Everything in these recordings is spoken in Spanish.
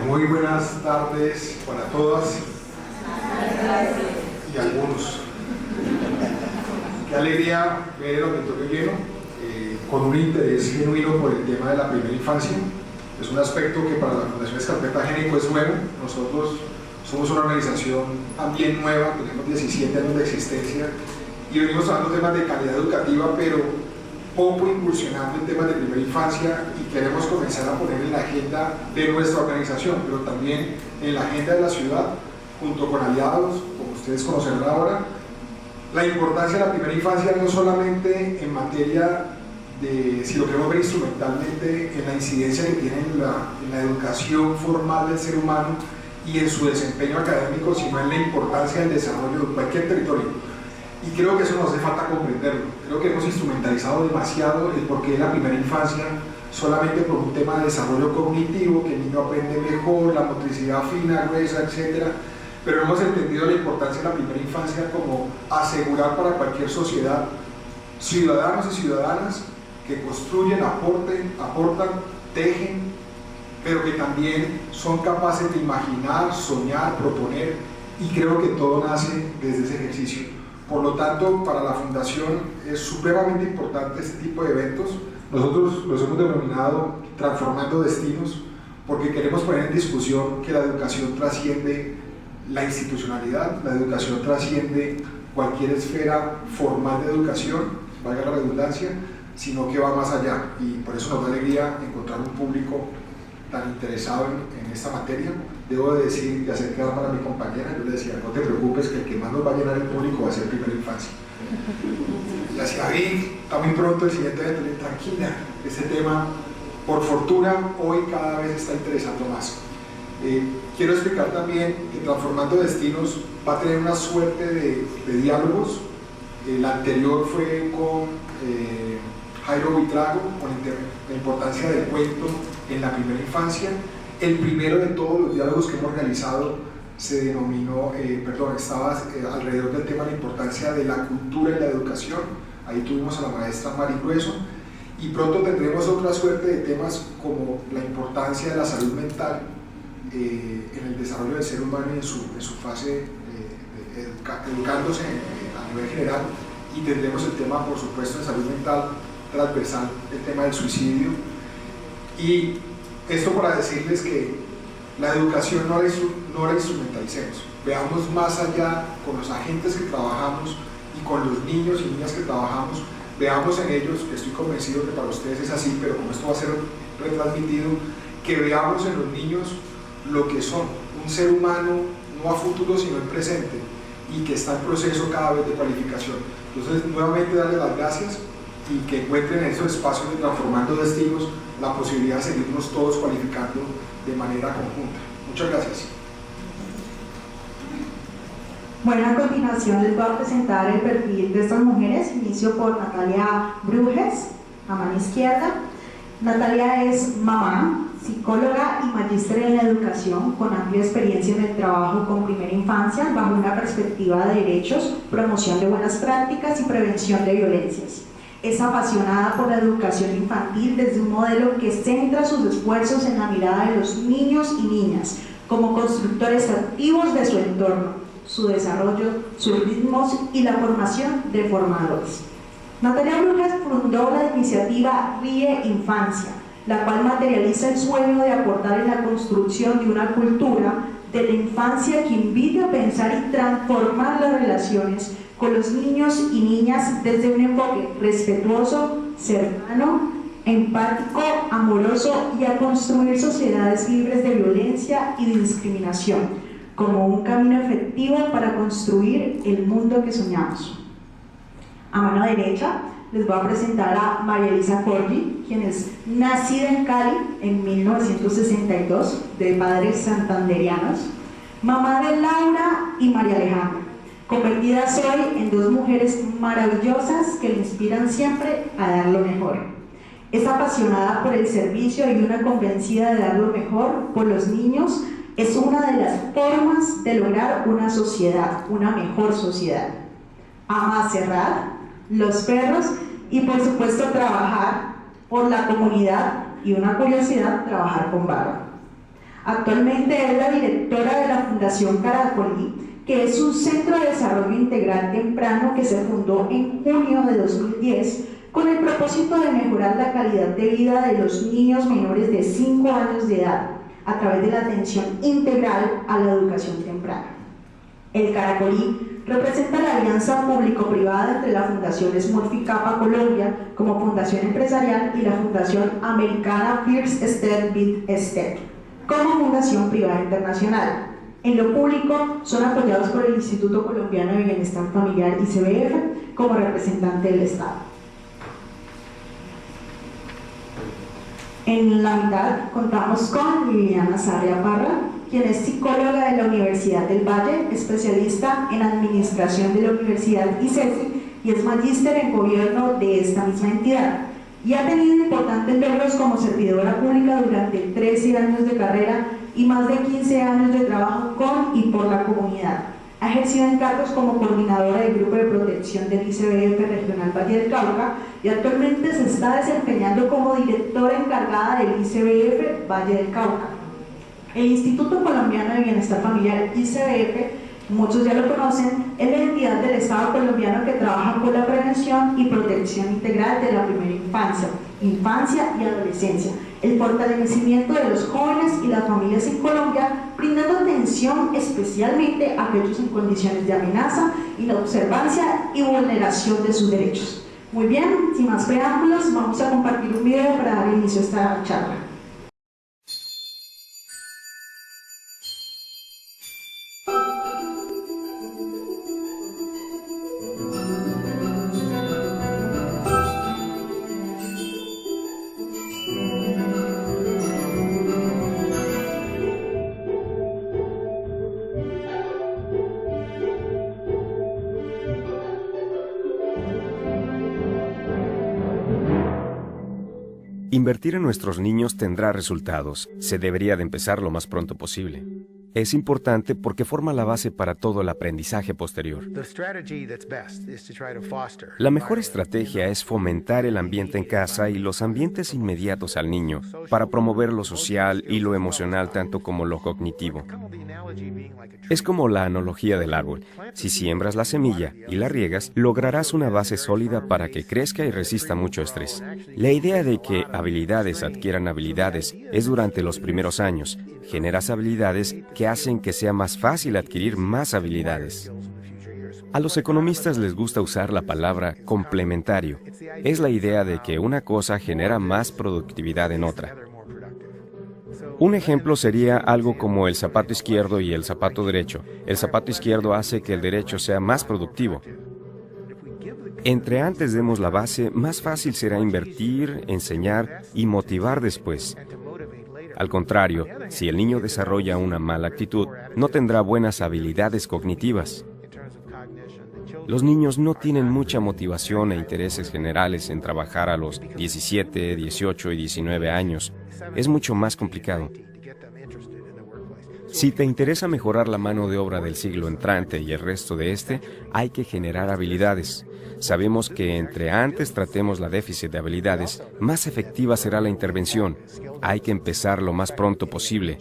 Muy buenas tardes para todas y algunos. Qué alegría ver el auditorio lleno, con un interés genuino por el tema de la primera infancia. Es un aspecto que para la Fundación Escarpeta Génico es nuevo. Nosotros somos una organización también nueva, tenemos 17 años de existencia y venimos tratando temas de calidad educativa, pero poco incursionando en temas de primera infancia, y queremos comenzar a poner en la agenda de nuestra organización, pero también en la agenda de la ciudad, junto con aliados, como ustedes conocerán ahora, la importancia de la primera infancia no solamente en materia de, si lo queremos ver instrumentalmente, en la incidencia que tiene en la educación formal del ser humano y en su desempeño académico, sino en la importancia del desarrollo de cualquier territorio. Y creo que eso nos hace falta comprenderlo. Creo que hemos instrumentalizado demasiado el porqué de la primera infancia solamente por un tema de desarrollo cognitivo, que el niño aprende mejor, la motricidad fina, gruesa, etc. Pero no hemos entendido la importancia de la primera infancia como asegurar para cualquier sociedad ciudadanos y ciudadanas que construyen, aportan, tejen, pero que también son capaces de imaginar, soñar, proponer, y creo que todo nace desde ese ejercicio. Por lo tanto, para la Fundación es supremamente importante este tipo de eventos. Nosotros los hemos denominado Transformando Destinos, porque queremos poner en discusión que la educación trasciende la institucionalidad, la educación trasciende cualquier esfera formal de educación, valga la redundancia, sino que va más allá, y por eso nos da alegría encontrar un público tan interesado en esta materia. Debo de decir y hacer quedar para mi compañera, yo le decía, no te preocupes, que el que más nos va a llenar el público va a ser primera infancia. Y así, David, está muy pronto el siguiente evento, tranquila, este tema, por fortuna, hoy cada vez está interesando más. Quiero explicar también que Transformando Destinos va a tener una suerte de diálogos. El anterior fue con Jairo Buitrago, con la importancia del cuento en la primera infancia. El primero de todos los diálogos que hemos realizado se denominó, estaba alrededor del tema de la importancia de la cultura y la educación. Ahí tuvimos a la maestra Mari Grueso, y pronto tendremos otra suerte de temas como la importancia de la salud mental en el desarrollo del ser humano y en su fase educándose a nivel general, y tendremos el tema, por supuesto, de salud mental transversal, el tema del suicidio. Y esto para decirles que la educación no la instrumentalicemos, veamos más allá con los agentes que trabajamos y con los niños y niñas que trabajamos, veamos en ellos, que estoy convencido que para ustedes es así, pero como esto va a ser retransmitido, que veamos en los niños lo que son, un ser humano no a futuro sino en presente, y que está en proceso cada vez de cualificación. Entonces, nuevamente darles las gracias, y que encuentren en esos espacios de Transformando Destinos la posibilidad de seguirnos todos cualificando de manera conjunta. Muchas gracias. Bueno, a continuación les voy a presentar el perfil de estas mujeres. Inicio por Natalia Brujes, a mano izquierda. Natalia es mamá, psicóloga y magíster en la educación, con amplia experiencia en el trabajo con primera infancia bajo una perspectiva de derechos, promoción de buenas prácticas y prevención de violencias. Es apasionada por la educación infantil desde un modelo que centra sus esfuerzos en la mirada de los niños y niñas como constructores activos de su entorno, su desarrollo, sus ritmos y la formación de formadores. Natalia Brujas fundó la iniciativa RIE Infancia, la cual materializa el sueño de aportar en la construcción de una cultura de la infancia que invite a pensar y transformar las relaciones con los niños y niñas desde un enfoque respetuoso, cercano, empático, amoroso, y a construir sociedades libres de violencia y de discriminación como un camino efectivo para construir el mundo que soñamos. A mano derecha les voy a presentar a María Elisa Corgi, quien es nacida en Cali en 1962, de padres santanderianos, mamá de Laura y María Alejandra, convertidas hoy en dos mujeres maravillosas que le inspiran siempre a dar lo mejor. Es apasionada por el servicio y una convencida de dar lo mejor por los niños. Es una de las formas de lograr una sociedad, una mejor sociedad. Ama a Serrat, los perros y, por supuesto, trabajar por la comunidad, y una curiosidad, trabajar con barro. Actualmente es la directora de la Fundación Caracolí, que es un centro de desarrollo integral temprano que se fundó en junio de 2010 con el propósito de mejorar la calidad de vida de los niños menores de 5 años de edad a través de la atención integral a la educación temprana. El Caracolí representa la alianza público-privada entre la Fundación Smurfy Kappa Colombia como fundación empresarial y la Fundación Americana First Step Big Step como fundación privada internacional. En lo público son apoyados por el Instituto Colombiano de Bienestar Familiar ICBF como representante del Estado. En la mitad contamos con Liliana Sarria Parra, quien es psicóloga de la Universidad del Valle, especialista en administración de la Universidad ICESI y es magíster en gobierno de esta misma entidad. Y ha tenido importantes logros como servidora pública durante 13 años de carrera y más de 15 años de trabajo con y por la comunidad. Ha ejercido encargos como coordinadora del Grupo de Protección del ICBF Regional Valle del Cauca y actualmente se está desempeñando como directora encargada del ICBF Valle del Cauca. El Instituto Colombiano de Bienestar Familiar ICBF, muchos ya lo conocen, es la entidad del Estado colombiano que trabaja con la prevención y protección integral de la primera infancia y adolescencia, el fortalecimiento de los jóvenes y las familias en Colombia, brindando atención especialmente a aquellos en condiciones de amenaza, inobservancia y vulneración de sus derechos. Muy bien, sin más preámbulos, vamos a compartir un video para dar inicio a esta charla. Invertir en nuestros niños tendrá resultados. Se debería de empezar lo más pronto posible. Es importante porque forma la base para todo el aprendizaje posterior. La mejor estrategia es fomentar el ambiente en casa y los ambientes inmediatos al niño para promover lo social y lo emocional tanto como lo cognitivo. Es como la analogía del árbol. Si siembras la semilla y la riegas, lograrás una base sólida para que crezca y resista mucho estrés. La idea de que habilidades adquieran habilidades es durante los primeros años. Generas habilidades que hacen que sea más fácil adquirir más habilidades. A los economistas les gusta usar la palabra complementario. Es la idea de que una cosa genera más productividad en otra. Un ejemplo sería algo como el zapato izquierdo y el zapato derecho. El zapato izquierdo hace que el derecho sea más productivo. Entre antes demos la base, más fácil será invertir, enseñar y motivar después. Al contrario, si el niño desarrolla una mala actitud, no tendrá buenas habilidades cognitivas. Los niños no tienen mucha motivación e intereses generales en trabajar a los 17, 18 y 19 años. Es mucho más complicado. Si te interesa mejorar la mano de obra del siglo entrante y el resto de este, hay que generar habilidades. Sabemos que entre antes tratemos la déficit de habilidades, más efectiva será la intervención. Hay que empezar lo más pronto posible.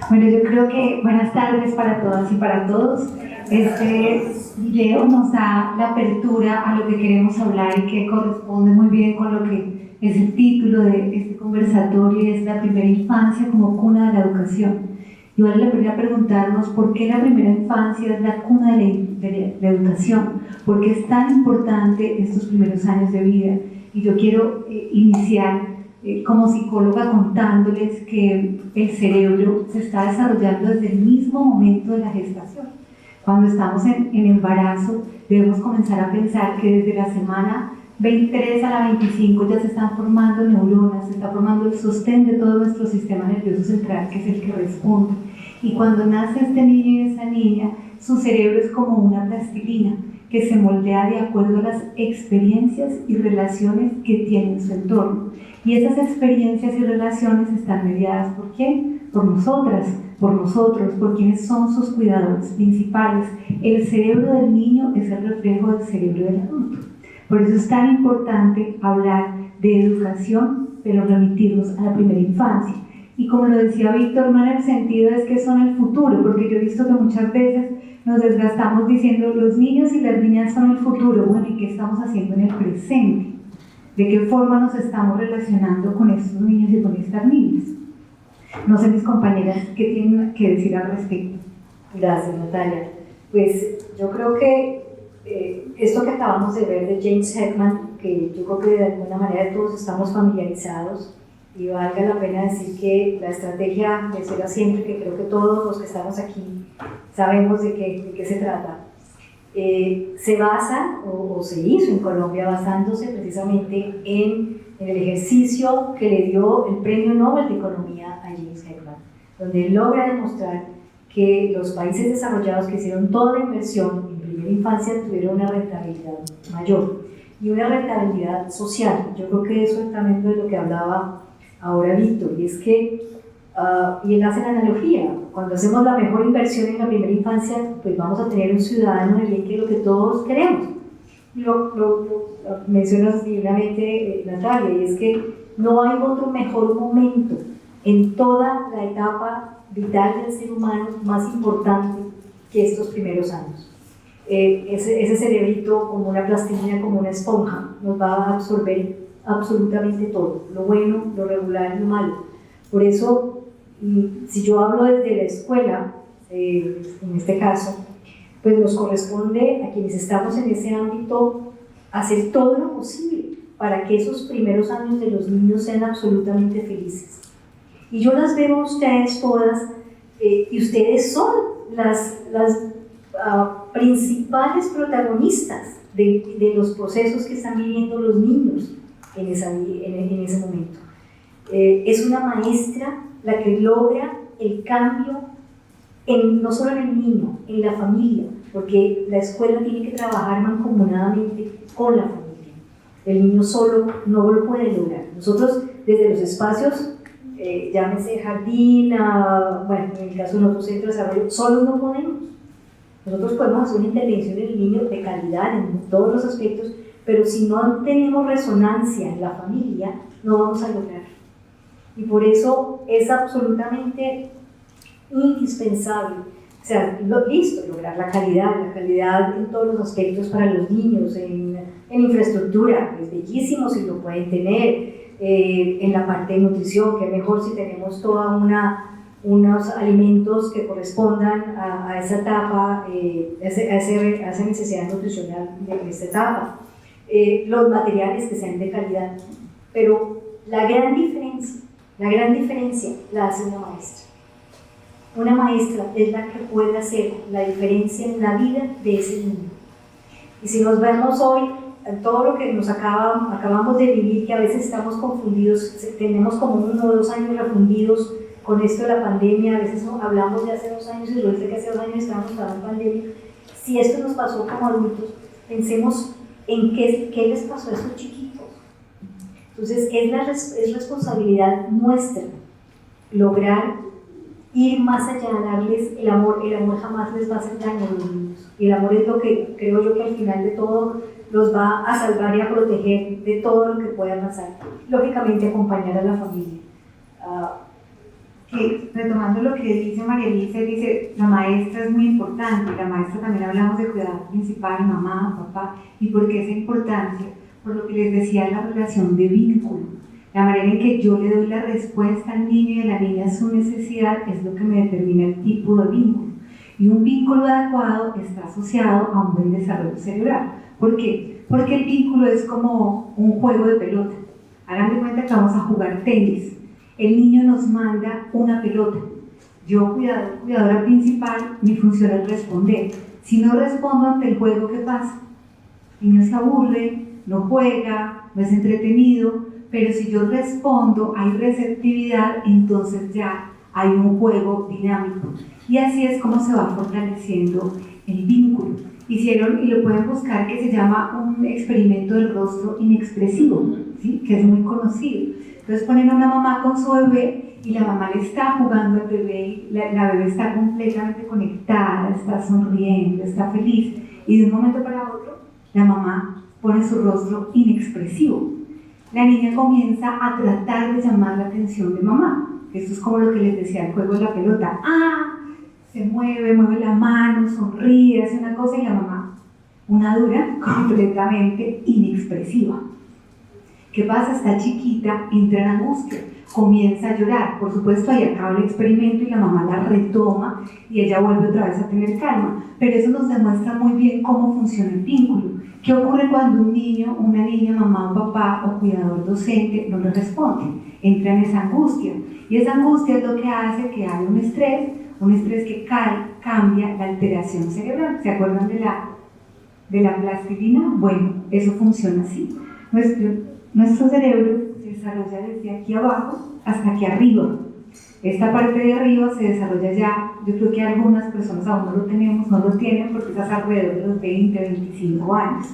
Bueno, yo creo que buenas tardes para todas y para todos. Este video nos da la apertura a lo que queremos hablar y que corresponde muy bien con lo que es el título de este conversatorio, y es la primera infancia como cuna de la educación. Y vale la pena preguntarnos por qué la primera infancia es la cuna de la educación, por qué es tan importante estos primeros años de vida. Y yo quiero iniciar como psicóloga contándoles que el cerebro se está desarrollando desde el mismo momento de la gestación. Cuando estamos en embarazo, debemos comenzar a pensar que desde la semana 23 a la 25 ya se están formando neuronas, se está formando el sostén de todo nuestro sistema nervioso central, que es el que responde. Y cuando nace este niño y esta niña, su cerebro es como una plastilina que se moldea de acuerdo a las experiencias y relaciones que tiene en su entorno. Y esas experiencias y relaciones están mediadas ¿por quién? Por nosotras, por nosotros, por quienes son sus cuidadores principales. El cerebro del niño es el reflejo del cerebro del adulto. Por eso es tan importante hablar de educación, pero remitirnos a la primera infancia. Y como lo decía Víctor, no en el sentido es que son el futuro, porque yo he visto que muchas veces nos desgastamos diciendo los niños y las niñas son el futuro. Bueno, ¿y qué estamos haciendo en el presente? ¿De qué forma nos estamos relacionando con estos niños y con estas niñas? No sé, mis compañeras, ¿qué tienen que decir al respecto? Gracias, Natalia. Pues yo creo que esto que acabamos de ver de James Heckman, que yo creo que de alguna manera todos estamos familiarizados, y valga la pena decir que la estrategia de Cero a Siempre, que creo que todos los que estamos aquí sabemos de qué se trata, se basa o se hizo en Colombia basándose precisamente en el ejercicio que le dio el Premio Nobel de Economía a James Heckman, donde él logra demostrar que los países desarrollados que hicieron toda la inversión en primera infancia tuvieron una rentabilidad mayor y una rentabilidad social. Yo creo que eso es también de lo que hablaba ahora Víctor, y es que, y él hace la analogía, cuando hacemos la mejor inversión en la primera infancia, pues vamos a tener un ciudadano de bien que es lo que todos queremos. Lo mencionas divinamente, Natalia, y es que no hay otro mejor momento en toda la etapa vital del ser humano más importante que estos primeros años. Ese cerebrito, como una plastilina, como una esponja, nos va a absorber absolutamente todo, lo bueno, lo regular y lo malo. Por eso, si yo hablo desde la escuela, en este caso, pues nos corresponde a quienes estamos en ese ámbito hacer todo lo posible para que esos primeros años de los niños sean absolutamente felices. Y yo las veo a ustedes todas, y ustedes son las principales protagonistas de los procesos que están viviendo los niños en ese momento. Es una maestra la que logra el cambio no solo en el niño, en la familia, porque la escuela tiene que trabajar mancomunadamente con la familia. El niño solo no lo puede lograr. Nosotros desde los espacios, llámese jardín, bueno, en el caso de nuestro centro de desarrollo, solo no podemos. Nosotros podemos hacer una intervención en el niño de calidad en todos los aspectos, pero si no tenemos resonancia en la familia, no vamos a lograr. Y por eso es absolutamente indispensable, o sea, lograr la calidad en todos los aspectos para los niños, en infraestructura, es bellísimo si lo pueden tener, en la parte de nutrición, que mejor si tenemos toda unos alimentos que correspondan a esa etapa, a esa necesidad nutricional de esta etapa. Los materiales que sean de calidad, pero la gran diferencia la hace una maestra. Una maestra es la que puede hacer la diferencia en la vida de ese niño. Y si nos vemos hoy en todo lo que nos acabamos de vivir, que a veces estamos confundidos, tenemos como 1 o 2 años refundidos con esto de la pandemia, a veces hablamos de hace 2 años y luego dice que hace 2 años estábamos en pandemia. Si esto nos pasó como adultos, pensemos en qué les pasó a esos chiquitos. Entonces es responsabilidad nuestra lograr ir más allá, darles el amor jamás les va a hacer daño a los niños, y el amor es lo que creo yo que al final de todo los va a salvar y a proteger de todo lo que pueda pasar. Lógicamente acompañar a la familia. Que, retomando lo que dice María Elisa, dice la maestra es muy importante. La maestra también hablamos de cuidado principal, mamá, papá. ¿Y por qué esa importancia? Por lo que les decía, la relación de vínculo, la manera en que yo le doy la respuesta al niño y a la niña a su necesidad es lo que me determina el tipo de vínculo. Y un vínculo adecuado está asociado a un buen desarrollo cerebral. ¿Por qué? Porque el vínculo es como un juego de pelota. Hagan de cuenta que vamos a jugar tenis. El niño nos manda una pelota. Yo, cuidadora principal, mi función es responder. Si no respondo ante el juego, ¿qué pasa? El niño se aburre, no juega, no es entretenido, pero si yo respondo, hay receptividad, entonces ya hay un juego dinámico. Y así es como se va fortaleciendo el vínculo. hicieron, y lo pueden buscar, que se llama un experimento del rostro inexpresivo, ¿sí? Que es muy conocido. Entonces ponen a una mamá con su bebé y la mamá le está jugando al bebé y la bebé está completamente conectada, está sonriendo, está feliz, y de un momento para otro la mamá pone su rostro inexpresivo. La niña comienza a tratar de llamar la atención de mamá. Esto es como lo que les decía el juego de la pelota. Se mueve la mano, sonríe, hace una cosa, y la mamá, una dura, completamente inexpresiva. ¿Qué pasa? Está chiquita, entra en angustia, comienza a llorar. Por supuesto, ahí acaba el experimento y la mamá la retoma y ella vuelve otra vez a tener calma. Pero eso nos demuestra muy bien cómo funciona el vínculo. ¿Qué ocurre cuando un niño, una niña, mamá o papá o cuidador docente no le responde? Entra en esa angustia. Y esa angustia es lo que hace que haya un estrés que cambia la alteración cerebral. ¿Se acuerdan de la plastilina? Bueno, eso funciona así. Nuestro cerebro se desarrolla desde aquí abajo hasta aquí arriba. Esta parte de arriba se desarrolla ya, yo creo que algunas personas aún no lo tenemos, no lo tienen porque estás alrededor de los 20, 25 años.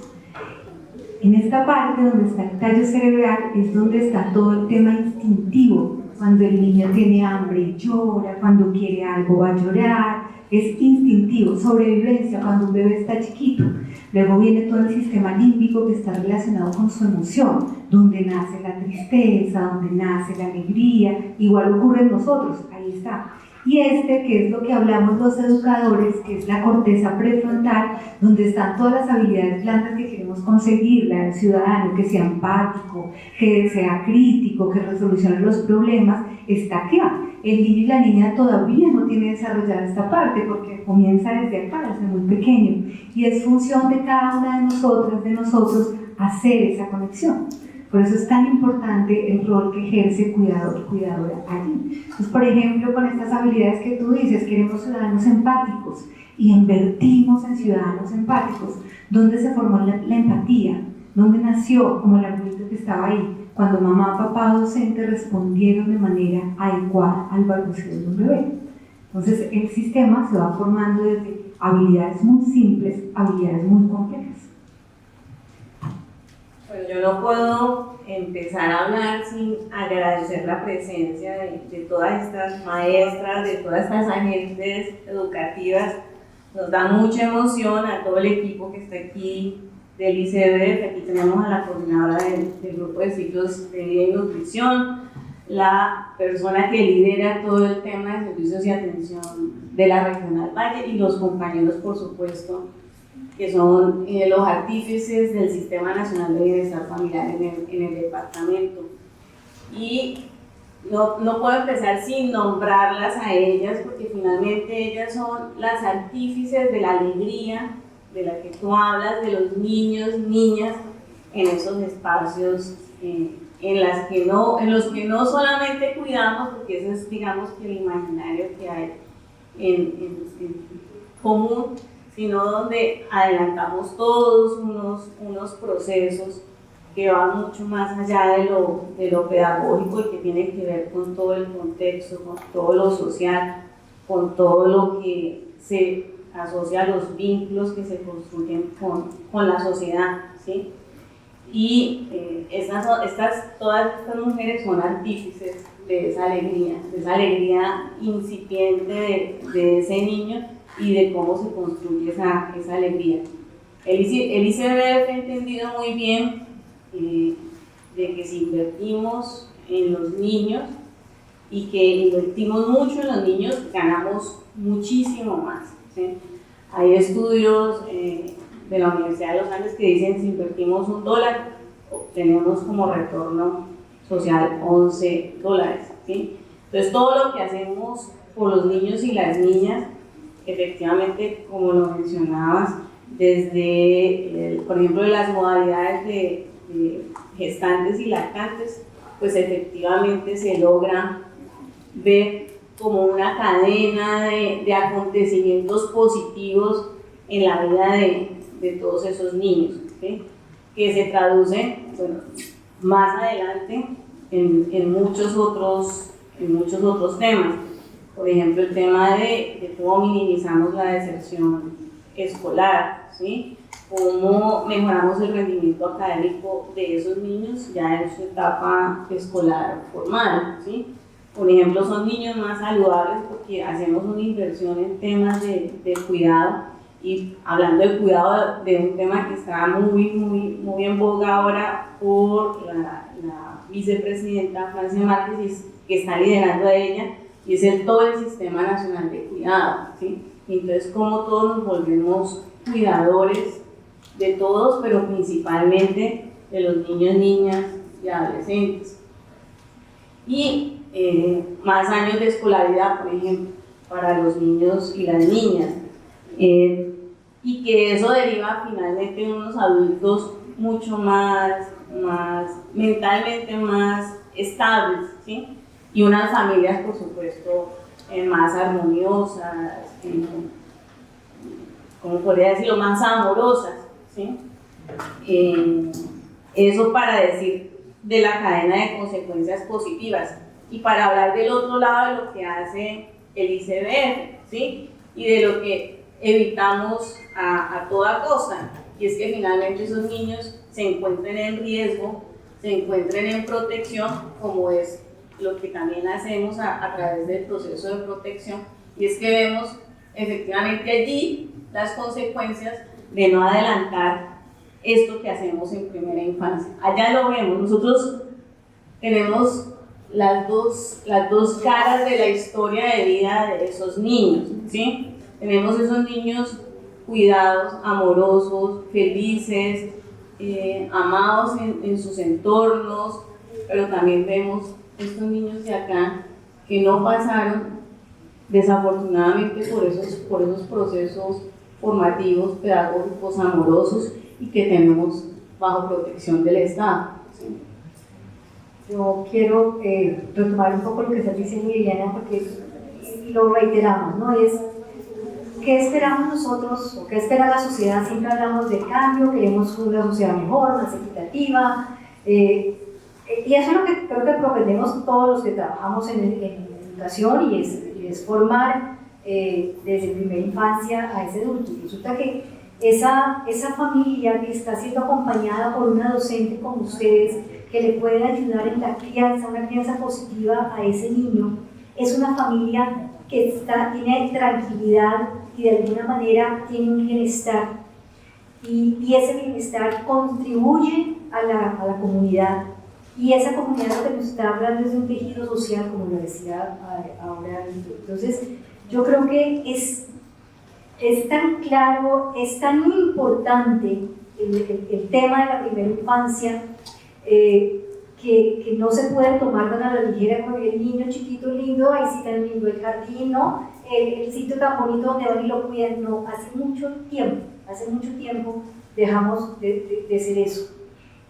En esta parte donde está el tallo cerebral es donde está todo el tema instintivo. Cuando el niño tiene hambre llora, cuando quiere algo va a llorar, es instintivo. Sobrevivencia, cuando un bebé está chiquito. Luego viene todo el sistema límbico que está relacionado con su emoción, donde nace la tristeza, donde nace la alegría, igual ocurre en nosotros, ahí está. Y que es lo que hablamos los educadores, que es la corteza prefrontal, donde están todas las habilidades blandas que queremos conseguir, la del ciudadano, que sea empático, que sea crítico, que resolucione los problemas, está acá. El niño y la niña todavía no tienen desarrollada esta parte, porque comienza desde acá, desde muy pequeño, y es función de cada una de nosotras, de nosotros, hacer esa conexión. Por eso es tan importante el rol que ejerce cuidador, cuidadora allí. Entonces, por ejemplo, con estas habilidades que tú dices, queremos ciudadanos empáticos y invertimos en ciudadanos empáticos. ¿Dónde se formó la empatía? ¿Dónde nació? Como el arbolito que estaba ahí, cuando mamá, papá, docente respondieron de manera adecuada al balbuceo de un bebé. Entonces, el sistema se va formando desde habilidades muy simples a habilidades muy complejas. Bueno, yo no puedo empezar a hablar sin agradecer la presencia de todas estas maestras, de todas estas agentes educativas. Nos da mucha emoción a todo el equipo que está aquí del ICBF. Aquí tenemos a la coordinadora del grupo de ciclos de vida y nutrición, la persona que lidera todo el tema de servicios y atención de la Regional Valle, y los compañeros, por supuesto, que son los artífices del Sistema Nacional de Bienestar Familiar en el departamento. Y no puedo empezar sin nombrarlas a ellas, porque finalmente ellas son las artífices de la alegría de la que tú hablas, de los niños, niñas, en esos espacios en los que no solamente cuidamos, porque eso es, digamos, que el imaginario que hay en común, sino donde adelantamos todos unos procesos que van mucho más allá de lo pedagógico y que tienen que ver con todo el contexto, con todo lo social, con todo lo que se asocia a los vínculos que se construyen con la sociedad, ¿sí? Y todas estas mujeres son artífices de esa alegría incipiente de ese niño y de cómo se construye esa alegría. El ICBF ha entendido muy bien de que si invertimos en los niños y que invertimos mucho en los niños, ganamos muchísimo más, ¿sí? Hay estudios de la Universidad de los Andes que dicen que si invertimos $1, obtenemos como retorno social $11, ¿sí? Entonces todo lo que hacemos por los niños y las niñas, efectivamente, como lo mencionabas, desde, por ejemplo, las modalidades de gestantes y lactantes, pues efectivamente se logra ver como una cadena de acontecimientos positivos en la vida de todos esos niños, ¿sí? Que se traducen, bueno, más adelante en muchos otros temas. Por ejemplo, el tema de cómo minimizamos la deserción escolar, ¿sí? Cómo mejoramos el rendimiento académico de esos niños ya en su etapa escolar formal, ¿sí? Por ejemplo, son niños más saludables porque hacemos una inversión en temas de cuidado, y hablando de cuidado, de un tema que está muy en boga ahora por la vicepresidenta Francia Márquez, que está liderando a ella, y es todo el Sistema Nacional de Cuidado, ¿sí? Entonces, cómo todos nos volvemos cuidadores de todos, pero principalmente de los niños, niñas y adolescentes. Y más años de escolaridad, por ejemplo, para los niños y las niñas. Y que eso deriva finalmente en unos adultos mucho más mentalmente más estables, ¿sí? Y unas familias, por supuesto, más armoniosas, como podría decirlo, más amorosas, ¿sí? Eso para decir de la cadena de consecuencias positivas. Y para hablar del otro lado de lo que hace el ICBF, ¿sí? Y de lo que evitamos a toda costa, y es que finalmente esos niños se encuentren en riesgo, se encuentren en protección, como es lo que también hacemos a través del proceso de protección, y es que vemos efectivamente allí las consecuencias de no adelantar esto que hacemos en primera infancia. Allá lo vemos, nosotros tenemos las dos caras de la historia de vida de esos niños, ¿sí? Tenemos esos niños cuidados, amorosos, felices, amados en sus entornos, pero también vemos estos niños de acá que no pasaron desafortunadamente por esos procesos formativos, pedagógicos, amorosos, y que tenemos bajo protección del Estado, ¿sí? Yo quiero retomar un poco lo que está diciendo Liliana, porque lo reiteramos, ¿no? Es ¿qué esperamos nosotros o qué espera la sociedad? Siempre hablamos de cambio, queremos una sociedad mejor, más equitativa, y eso es lo que creo que propendemos todos los que trabajamos en educación, y es formar desde primera infancia a ese adulto. Y resulta que esa familia que está siendo acompañada por una docente como ustedes, que le puede ayudar en la crianza, una crianza positiva a ese niño, es una familia que tiene tranquilidad y de alguna manera tiene un bienestar, y ese bienestar contribuye a la comunidad, y esa comunidad lo que nos está hablando es de un tejido social, como lo decía ahora. Entonces yo creo que es tan claro, es tan importante el tema de la primera infancia, que no se puede tomar tan a la ligera con el niño chiquito lindo, ahí sí tan lindo el jardín, ¿no? El sitio tan bonito donde van y lo cuidan. No, hace mucho tiempo dejamos de hacer eso.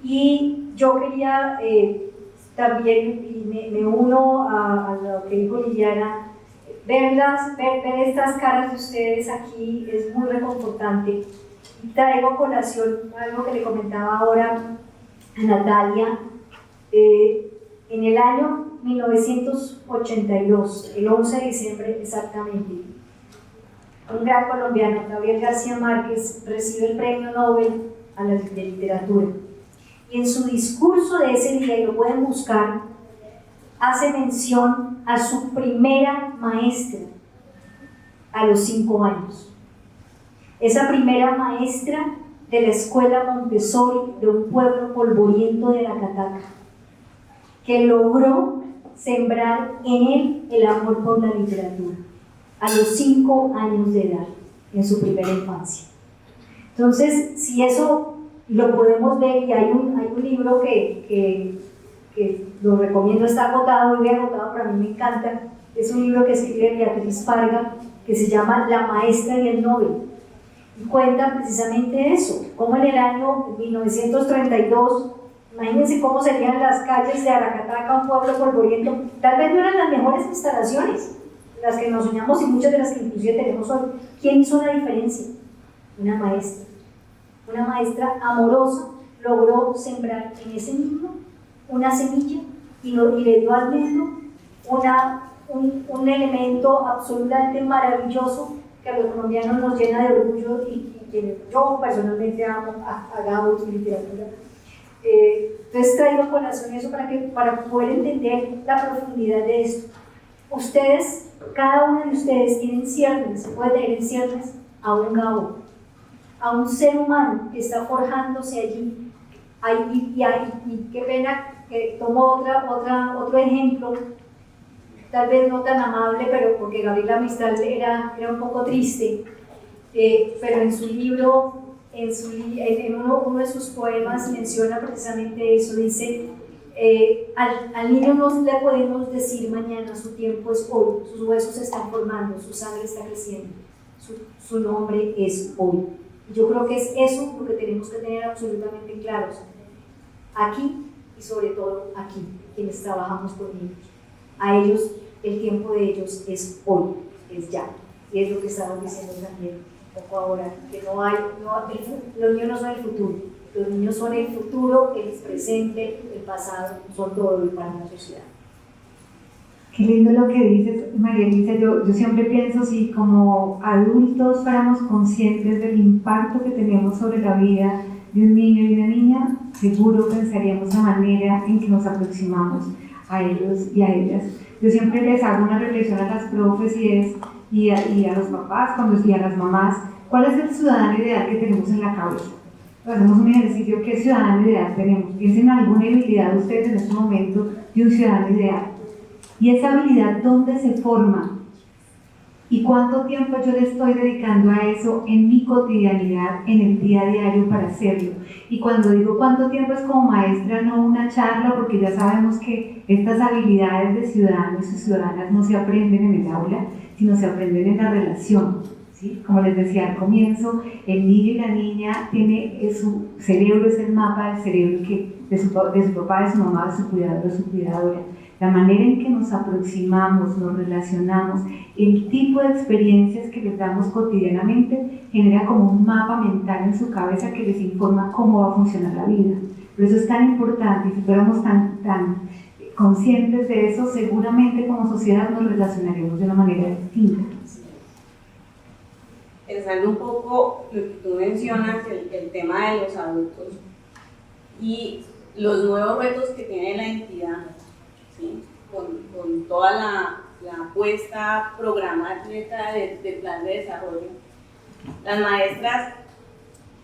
Y yo quería también, me uno a lo que dijo Liliana, ver estas caras de ustedes aquí es muy reconfortante. Y traigo a colación algo que le comentaba ahora a Natalia. En el año 1982, el 11 de diciembre exactamente, un gran colombiano, Gabriel García Márquez, recibe el Premio Nobel de Literatura. Y en su discurso de ese día, y lo pueden buscar, hace mención a su primera maestra a los 5 años. Esa primera maestra de la escuela Montessori de un pueblo polvoriento de la Cataca, que logró sembrar en él el amor por la literatura a los 5 años de edad, en su primera infancia. Entonces, si eso lo podemos ver, y hay un libro que lo recomiendo, está agotado, muy agotado, pero a mí me encanta, es un libro que escribe Beatriz Farga, que se llama La maestra y el Nobel, y cuenta precisamente eso, cómo en el año 1932, imagínense cómo serían las calles de Aracataca, un pueblo polvoriento. Tal vez no eran las mejores instalaciones, las que nos soñamos, y muchas de las que inclusive tenemos hoy. ¿Quién hizo la diferencia? Una maestra. Una maestra amorosa logró sembrar en ese niño una semilla, y le dio al mundo un elemento absolutamente maravilloso que a los colombianos nos llena de orgullo, y Yo personalmente amo a Gabo, su literatura. Entonces traigo a colación eso para poder entender la profundidad de esto. Ustedes, cada uno de ustedes tiene en ciernes, se puede tener en ciernes a un Gabo, a un ser humano que está forjándose allí. Y qué pena que tomo otro ejemplo, tal vez no tan amable, pero porque Gabriela Mistral era un poco triste, pero en su libro, en uno de sus poemas menciona precisamente eso, dice, al niño no le podemos decir mañana, su tiempo es hoy, sus huesos se están formando, su sangre está creciendo, su nombre es hoy. Yo creo que es eso lo que tenemos que tener absolutamente claros, aquí y sobre todo aquí, quienes trabajamos con niños. A ellos, el tiempo de ellos es hoy, es ya. Y es lo que estamos diciendo también un poco ahora, que los niños no son el futuro, los niños son el futuro, el presente, el pasado, son todo para la sociedad. Qué lindo lo que dices, María Elisa. Yo siempre pienso, si como adultos fuéramos conscientes del impacto que tenemos sobre la vida de un niño y una niña, seguro pensaríamos la manera en que nos aproximamos a ellos y a ellas. Yo siempre les hago una reflexión a las profes y a los papás y a las mamás, ¿cuál es el ciudadano ideal que tenemos en la cabeza? Hacemos un ejercicio, ¿qué ciudadano ideal tenemos? Piensen en alguna habilidad ustedes en este momento de un ciudadano ideal. Y esa habilidad, ¿dónde se forma? ¿Y cuánto tiempo yo le estoy dedicando a eso en mi cotidianidad, en el día a diario para hacerlo? Y cuando digo cuánto tiempo es como maestra, no una charla, porque ya sabemos que estas habilidades de ciudadanos y ciudadanas no se aprenden en el aula, sino se aprenden en la relación, ¿sí? Como les decía al comienzo, el niño y la niña su cerebro es el mapa del cerebro de su papá, de su mamá, de su cuidador, de su cuidadora. La manera en que nos aproximamos, nos relacionamos, el tipo de experiencias que les damos cotidianamente genera como un mapa mental en su cabeza que les informa cómo va a funcionar la vida. Por eso es tan importante, y si fuéramos tan conscientes de eso, seguramente como sociedad nos relacionaremos de una manera distinta. Pensando un poco lo que tú mencionas, el tema de los adultos y los nuevos retos que tiene la entidad, ¿sí? Con toda la apuesta programática del plan de desarrollo. Las maestras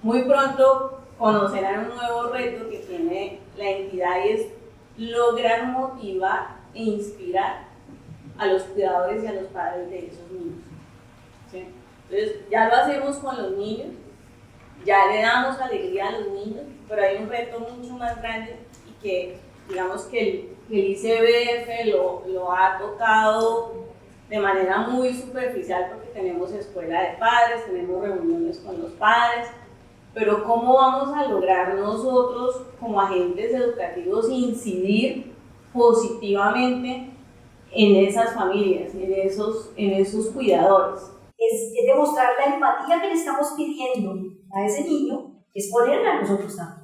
muy pronto conocerán un nuevo reto que tiene la entidad y es lograr motivar e inspirar a los cuidadores y a los padres de esos niños, ¿sí? Entonces ya lo hacemos con los niños, ya le damos alegría a los niños, pero hay un reto mucho más grande y que digamos que el ICBF lo ha tocado de manera muy superficial porque tenemos escuela de padres, tenemos reuniones con los padres, pero ¿cómo vamos a lograr nosotros como agentes educativos incidir positivamente en esas familias, en esos cuidadores? Es demostrar la empatía que le estamos pidiendo a ese niño, es ponerla a nosotros también.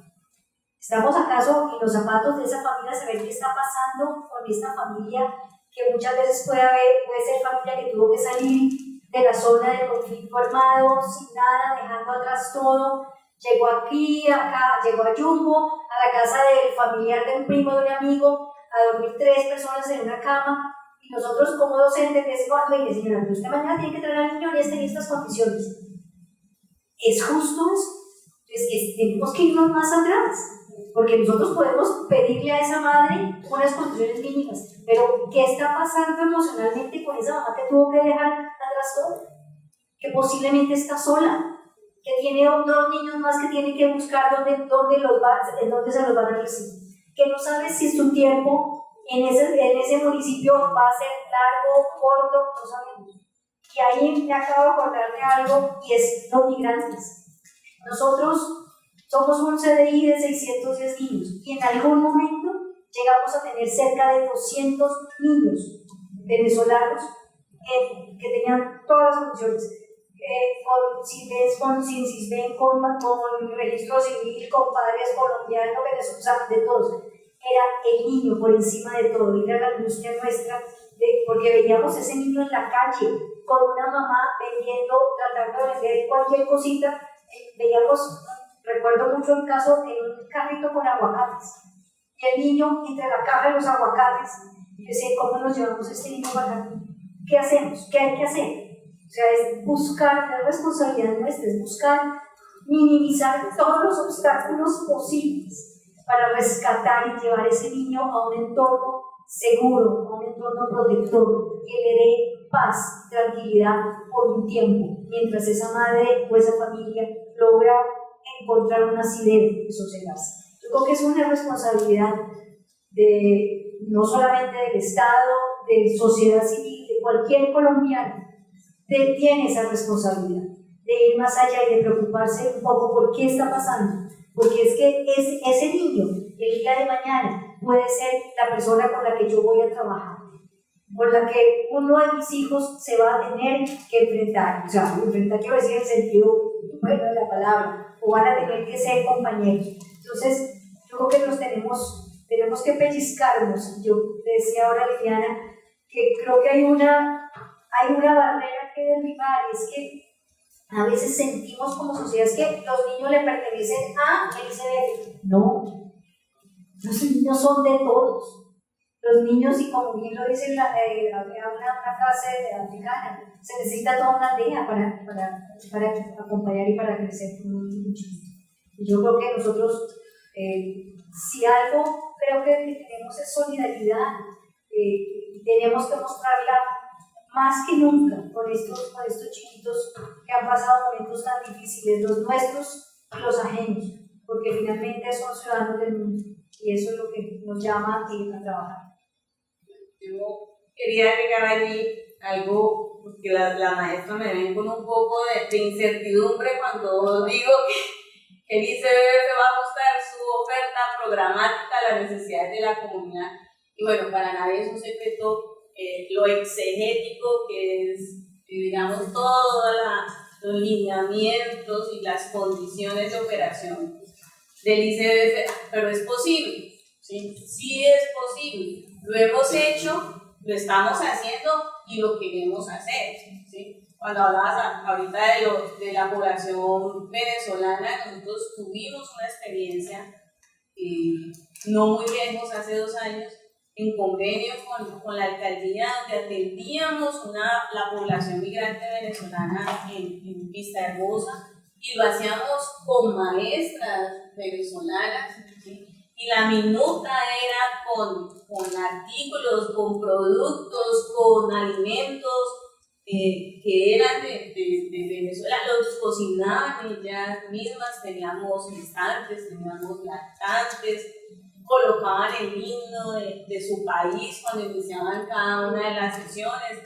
¿Estamos acaso en los zapatos de esa familia, saber qué está pasando con esta familia que muchas veces puede ser familia que tuvo que salir de la zona de conflicto armado, sin nada, dejando atrás todo, llegó aquí, acá, llegó a Jumbo, a la casa del familiar de un primo, de un amigo, a dormir 3 personas en una cama, y nosotros como docentes de ese cuando y señora, pero usted mañana tiene que traer al niño en estas condiciones. ¿Es justo eso? Entonces tenemos que irnos más atrás. Porque nosotros podemos pedirle a esa madre unas condiciones mínimas, pero ¿qué está pasando emocionalmente con esa mamá que tuvo que dejar atrás todo? Que posiblemente está sola, que tiene 2 niños más que tiene que buscar dónde se los van a recibir, que no sabe si su tiempo en ese municipio va a ser largo, corto, no sabemos. Y ahí me acabo de acordar de algo, y es los migrantes. Nosotros somos un CDI de 610 niños y en algún momento llegamos a tener cerca de 200 niños venezolanos que tenían todas las condiciones, con CISBEN, con registro civil, con padres colombianos, venezolanos, de todos. Era el niño por encima de todo, y era la angustia nuestra, porque veíamos ese niño en la calle con una mamá vendiendo, tratando de vender cualquier cosita, veíamos, recuerdo mucho el caso de un carrito con aguacates, y el niño entre la caja de los aguacates, y yo decía, ¿cómo nos llevamos este niño para acá? ¿Qué hacemos? ¿Qué hay que hacer? O sea, es buscar, la responsabilidad nuestra es buscar minimizar todos los obstáculos posibles para rescatar y llevar a ese niño a un entorno seguro, a un entorno protector, que le dé paz y tranquilidad por un tiempo, mientras esa madre o esa familia logra encontrar un asidero y sosegarse. Yo creo que es una responsabilidad no solamente del Estado, de sociedad civil, de cualquier colombiano, tiene esa responsabilidad de ir más allá y de preocuparse un poco por qué está pasando, porque es que ese niño el día de mañana puede ser la persona con la que yo voy a trabajar, con la que uno de mis hijos se va a tener que enfrentar, o sea, enfrentar quiero decir en el sentido bueno de la palabra, o van a tener que ser compañeros. Entonces yo creo que tenemos que pellizcarnos. Yo decía ahora a Liliana que creo que hay una barrera que derribar, y es que a veces sentimos como sociedad que los niños le pertenecen a el ICBF. No, los niños son de todos. Los niños, y como bien lo dice una frase africana, se necesita toda una aldea para acompañar y para crecer con un niño. Y yo creo que nosotros, si algo creo que tenemos es solidaridad, y tenemos que mostrarla más que nunca con estos chiquitos que han pasado momentos tan difíciles, los nuestros y los ajenos, porque finalmente son ciudadanos del mundo, y eso es lo que nos llama a trabajar. Yo quería agregar allí algo, porque la maestra me ven con un poco de incertidumbre cuando digo que el ICBF va a ajustar su oferta programática a las necesidades de la comunidad. Y bueno, para nadie es un secreto lo exegético que es, digamos, todos los lineamientos y las condiciones de operación del ICBF, pero es posible, ¿sí? Sí es posible, lo hemos hecho, lo estamos haciendo y lo queremos hacer, ¿sí? Cuando hablabas ahorita de la población venezolana, nosotros tuvimos una experiencia no muy lejos, hace 2 años, en convenio con la alcaldía, donde atendíamos la población migrante venezolana en Vista Hermosa, y lo hacíamos con maestras venezolanas, ¿sí? Y la minuta era con artículos, con productos, con alimentos que eran de Venezuela, los cocinaban ellas mismas, teníamos estantes, teníamos lactantes, colocaban el himno de su país cuando iniciaban cada una de las sesiones,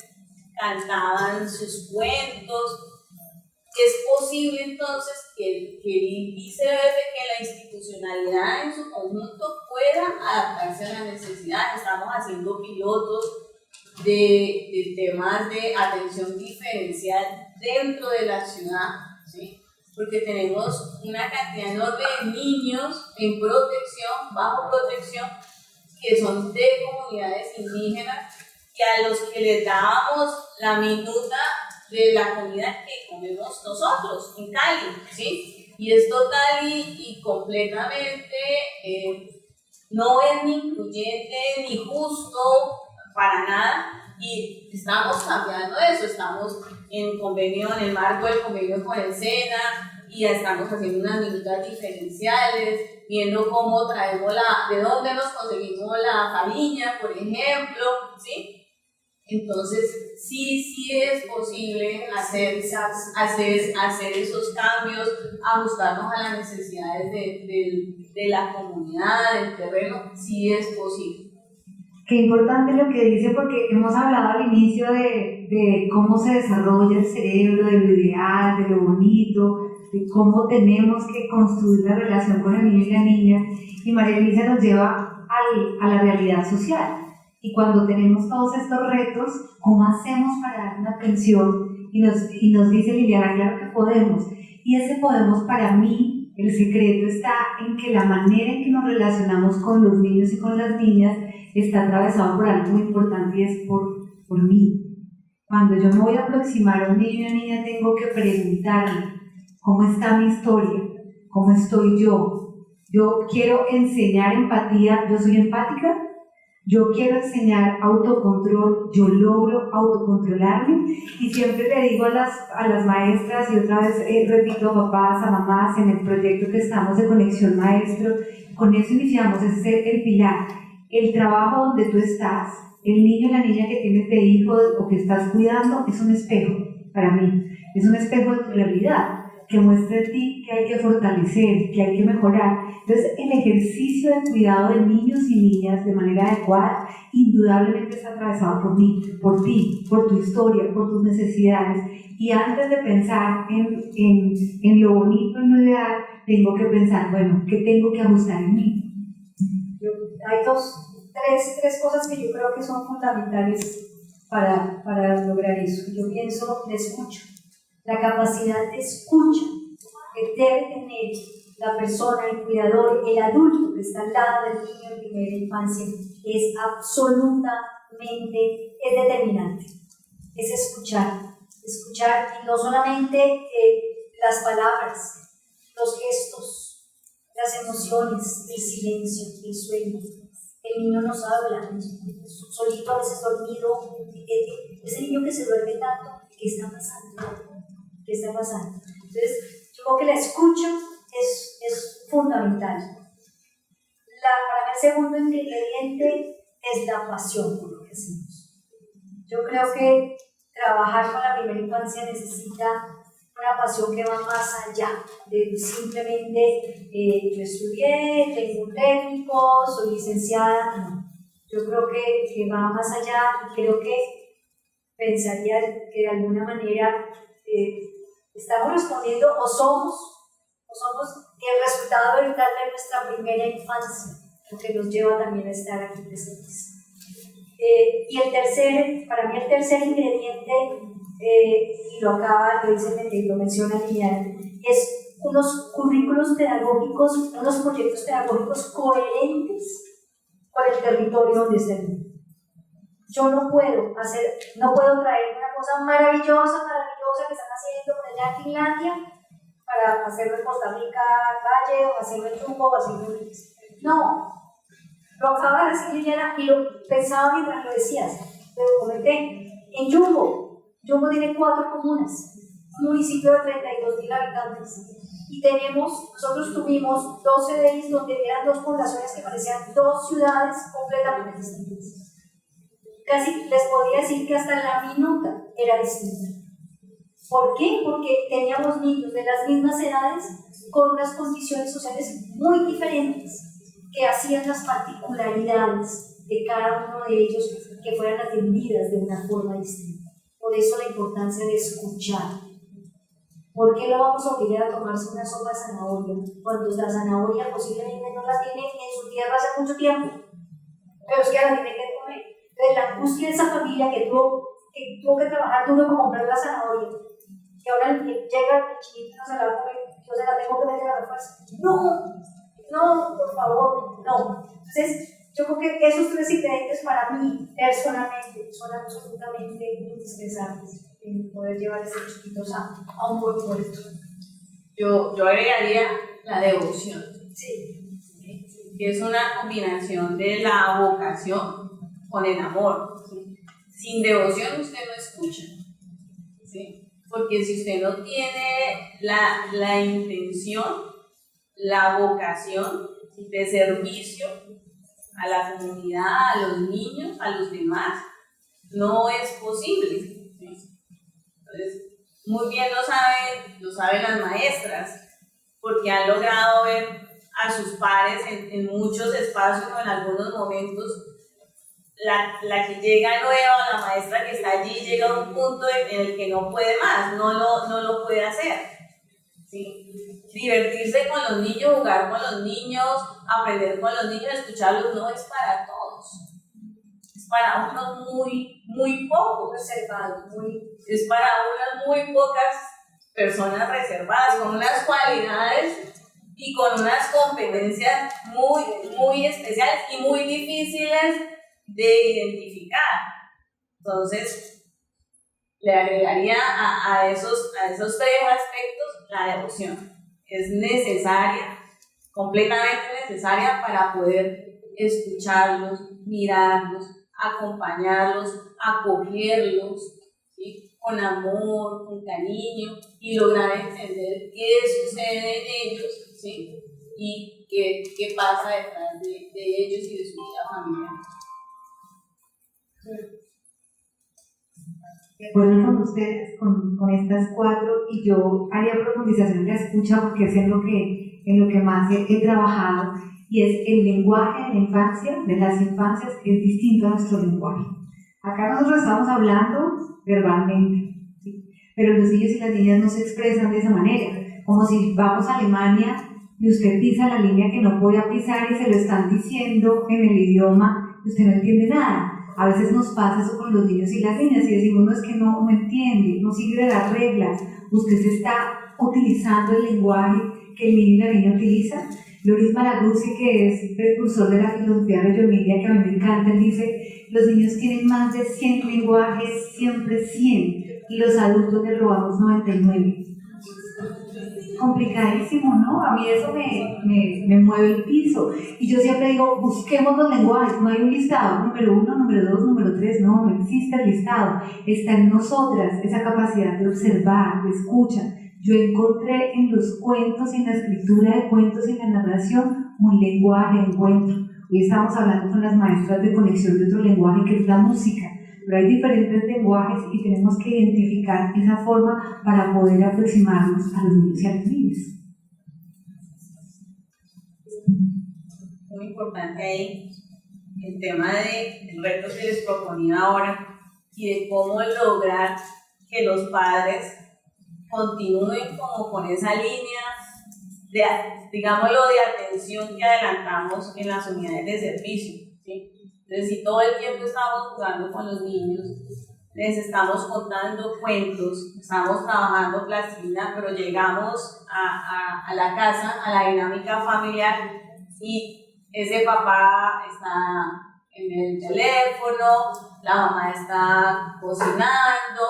cantaban sus cuentos. Es posible entonces que el ICBF, que la institucionalidad en su conjunto pueda adaptarse a la necesidad. Estamos haciendo pilotos de temas de atención diferencial dentro de la ciudad, ¿sí? Porque tenemos una cantidad enorme de niños en protección, bajo protección, que son de comunidades indígenas, y a los que les dábamos la minuta de la comida que comemos nosotros en Cali, ¿sí? Y es total y completamente, no es ni incluyente ni justo para nada, y estamos cambiando eso. Estamos en el marco del convenio con el SENA, y ya estamos haciendo unas minutas diferenciales, viendo cómo traemos de dónde nos conseguimos la farina, por ejemplo, ¿sí? Entonces, sí es posible hacer esos cambios, ajustarnos a las necesidades de la comunidad, del terreno, sí es posible. Qué importante lo que dice, porque hemos hablado al inicio de cómo se desarrolla el cerebro, de lo ideal, de lo bonito, de cómo tenemos que construir la relación con el niño y la niña, y María Elisa nos lleva a la realidad social. Y cuando tenemos todos estos retos, ¿cómo hacemos para dar una atención? Y nos dice Liliana, claro que podemos. Y ese podemos, para mí, el secreto está en que la manera en que nos relacionamos con los niños y con las niñas está atravesado por algo muy importante, y es por mí. Cuando yo me voy a aproximar a un niño o una niña, tengo que preguntarle, ¿Cómo está mi historia? ¿Cómo estoy yo? Yo quiero enseñar empatía, yo soy empática. Yo quiero enseñar autocontrol, yo logro autocontrolarme, y siempre le digo a las maestras, y otra vez repito a papás, a mamás, en el proyecto que estamos de Conexión Maestro, con eso iniciamos, ese es el pilar. El trabajo donde tú estás, el niño o la niña que tienes de hijo o que estás cuidando, es un espejo para mí, es un espejo de tu realidad, que muestra en ti que hay que fortalecer, que hay que mejorar. Entonces, el ejercicio del cuidado de niños y niñas de manera adecuada, indudablemente está atravesado por mí, por ti, por tu historia, por tus necesidades. Y antes de pensar en lo bonito, en lo ideal, tengo que pensar, bueno, ¿qué tengo que ajustar en mí? Hay tres cosas que yo creo que son fundamentales para lograr eso. Yo pienso, la escucha. La capacidad de escucha que debe tener la persona, el cuidador, el adulto que está al lado del niño en primera infancia es absolutamente, es determinante. Es escuchar y no solamente las palabras, los gestos, las emociones, el silencio, el sueño. El niño nos habla, solito a veces dormido, ese niño que se duerme tanto, ¿qué está pasando? ¿Qué está pasando? Entonces, yo creo que la escucha es fundamental. Para mí el segundo ingrediente es la pasión por lo que hacemos. Yo creo que trabajar con la primera infancia necesita una pasión que va más allá de simplemente yo estudié, tengo un técnico, soy licenciada. No, yo creo que va más allá, y creo que pensaría que de alguna manera estamos respondiendo o somos el resultado veritable de nuestra primera infancia, lo que nos lleva también a estar aquí presentes. Y para mí el tercer ingrediente, y lo menciona Liliana, es unos currículos pedagógicos, unos proyectos pedagógicos coherentes con el territorio donde está el niño. Yo no puedo traer una cosa maravillosa que están haciendo por allá en Finlandia para hacerlo en Costa Rica, Valle, o hacerlo en Jumbo, o hacerlo en Luis. No, lo acaba de decir Liliana y lo pensaba mientras lo decías, te lo comenté. En Jumbo tiene 4 comunas, un municipio de 32.000 habitantes. Y nosotros tuvimos 2 CDIs donde eran 2 poblaciones que parecían 2 ciudades completamente distintas. Casi les podría decir que hasta la minuta era distinta. ¿Por qué? Porque teníamos niños de las mismas edades con unas condiciones sociales muy diferentes que hacían las particularidades de cada uno de ellos que fueran atendidas de una forma distinta. Por eso la importancia de escuchar. ¿Por qué lo vamos a obligar a tomarse una sopa de zanahoria cuando la zanahoria posiblemente no la tiene en su tierra hace mucho tiempo? Pero es que la tiene que comer. Entonces la angustia de esa familia que tuvo que trabajar duro para comprar la zanahoria, que ahora llega el chiquito y no se la va a comer, yo se la tengo que meter a la fuerza. No, por favor, no. Entonces, yo creo que esos 3 ingredientes para mí, personalmente, son absolutamente indispensables en poder llevar a esos chiquitos a un buen puerto. Yo agregaría la devoción. Sí. Que es una combinación de la vocación con el amor. ¿Sí? Sin devoción usted no escucha. ¿Sí? Porque si usted no tiene la intención, la vocación de servicio a la comunidad, a los niños, a los demás, no es posible. ¿Sí? Entonces, muy bien lo saben las maestras, porque han logrado ver a sus pares en muchos espacios o en algunos momentos. La que llega nueva, la maestra que está allí, llega a un punto en el que no puede más, no lo puede hacer. ¿Sí? Divertirse con los niños, jugar con los niños, aprender con los niños, escucharlos, no es para todos. Es para unos muy pocos reservados, es para unas muy pocas personas reservadas, con unas cualidades y con unas competencias muy especiales y muy difíciles de identificar. Entonces, le agregaría a esos 3 aspectos la devoción. Es necesaria, completamente necesaria para poder escucharlos, mirarlos, acompañarlos, acogerlos, ¿sí? Con amor, con cariño, y lograr entender qué sucede en ellos, ¿sí? Y qué pasa detrás de ellos y de su vida familiar. De acuerdo con ustedes, con estas 4, y yo haría profundización en la escucha porque es en lo que más he trabajado, y es el lenguaje de la infancia, de las infancias, es distinto a nuestro lenguaje. Acá nosotros estamos hablando verbalmente, ¿sí? Pero los niños y las niñas no se expresan de esa manera, como si vamos a Alemania y usted pisa la línea que no podía pisar y se lo están diciendo en el idioma y usted no entiende nada. A veces nos pasa eso con los niños y las niñas y decimos, no, es que no entiende, no sigue las reglas, usted se está utilizando el lenguaje que el niño y la niña utiliza. Loris Malaguzzi, que es precursor de la filosofía Reggio Emilia, que a mí me encanta, él dice, los niños tienen más de 100 lenguajes, siempre 100, y los adultos les robamos 99. Complicadísimo, ¿no? A mí eso me mueve el piso. Y yo siempre digo, busquemos los lenguajes, no hay un listado, número 1, número 2, número 3, no existe el listado. Está en nosotras esa capacidad de observar, de escucha. Yo encontré en los cuentos y en la escritura de cuentos y en la narración un lenguaje de encuentro. Hoy estamos hablando con las maestras de conexión de otro lenguaje que es la música. Pero hay diferentes lenguajes y tenemos que identificar esa forma para poder aproximarnos a los niños y a las niñas. Muy importante ahí el tema del reto que les proponía ahora y de cómo lograr que los padres continúen como con esa línea de, digámoslo, de atención que adelantamos en las unidades de servicio, ¿sí? Entonces, si todo el tiempo estamos jugando con los niños, les estamos contando cuentos, estamos trabajando plastilina, pero llegamos a la casa, a la dinámica familiar, y ese papá está en el teléfono, la mamá está cocinando,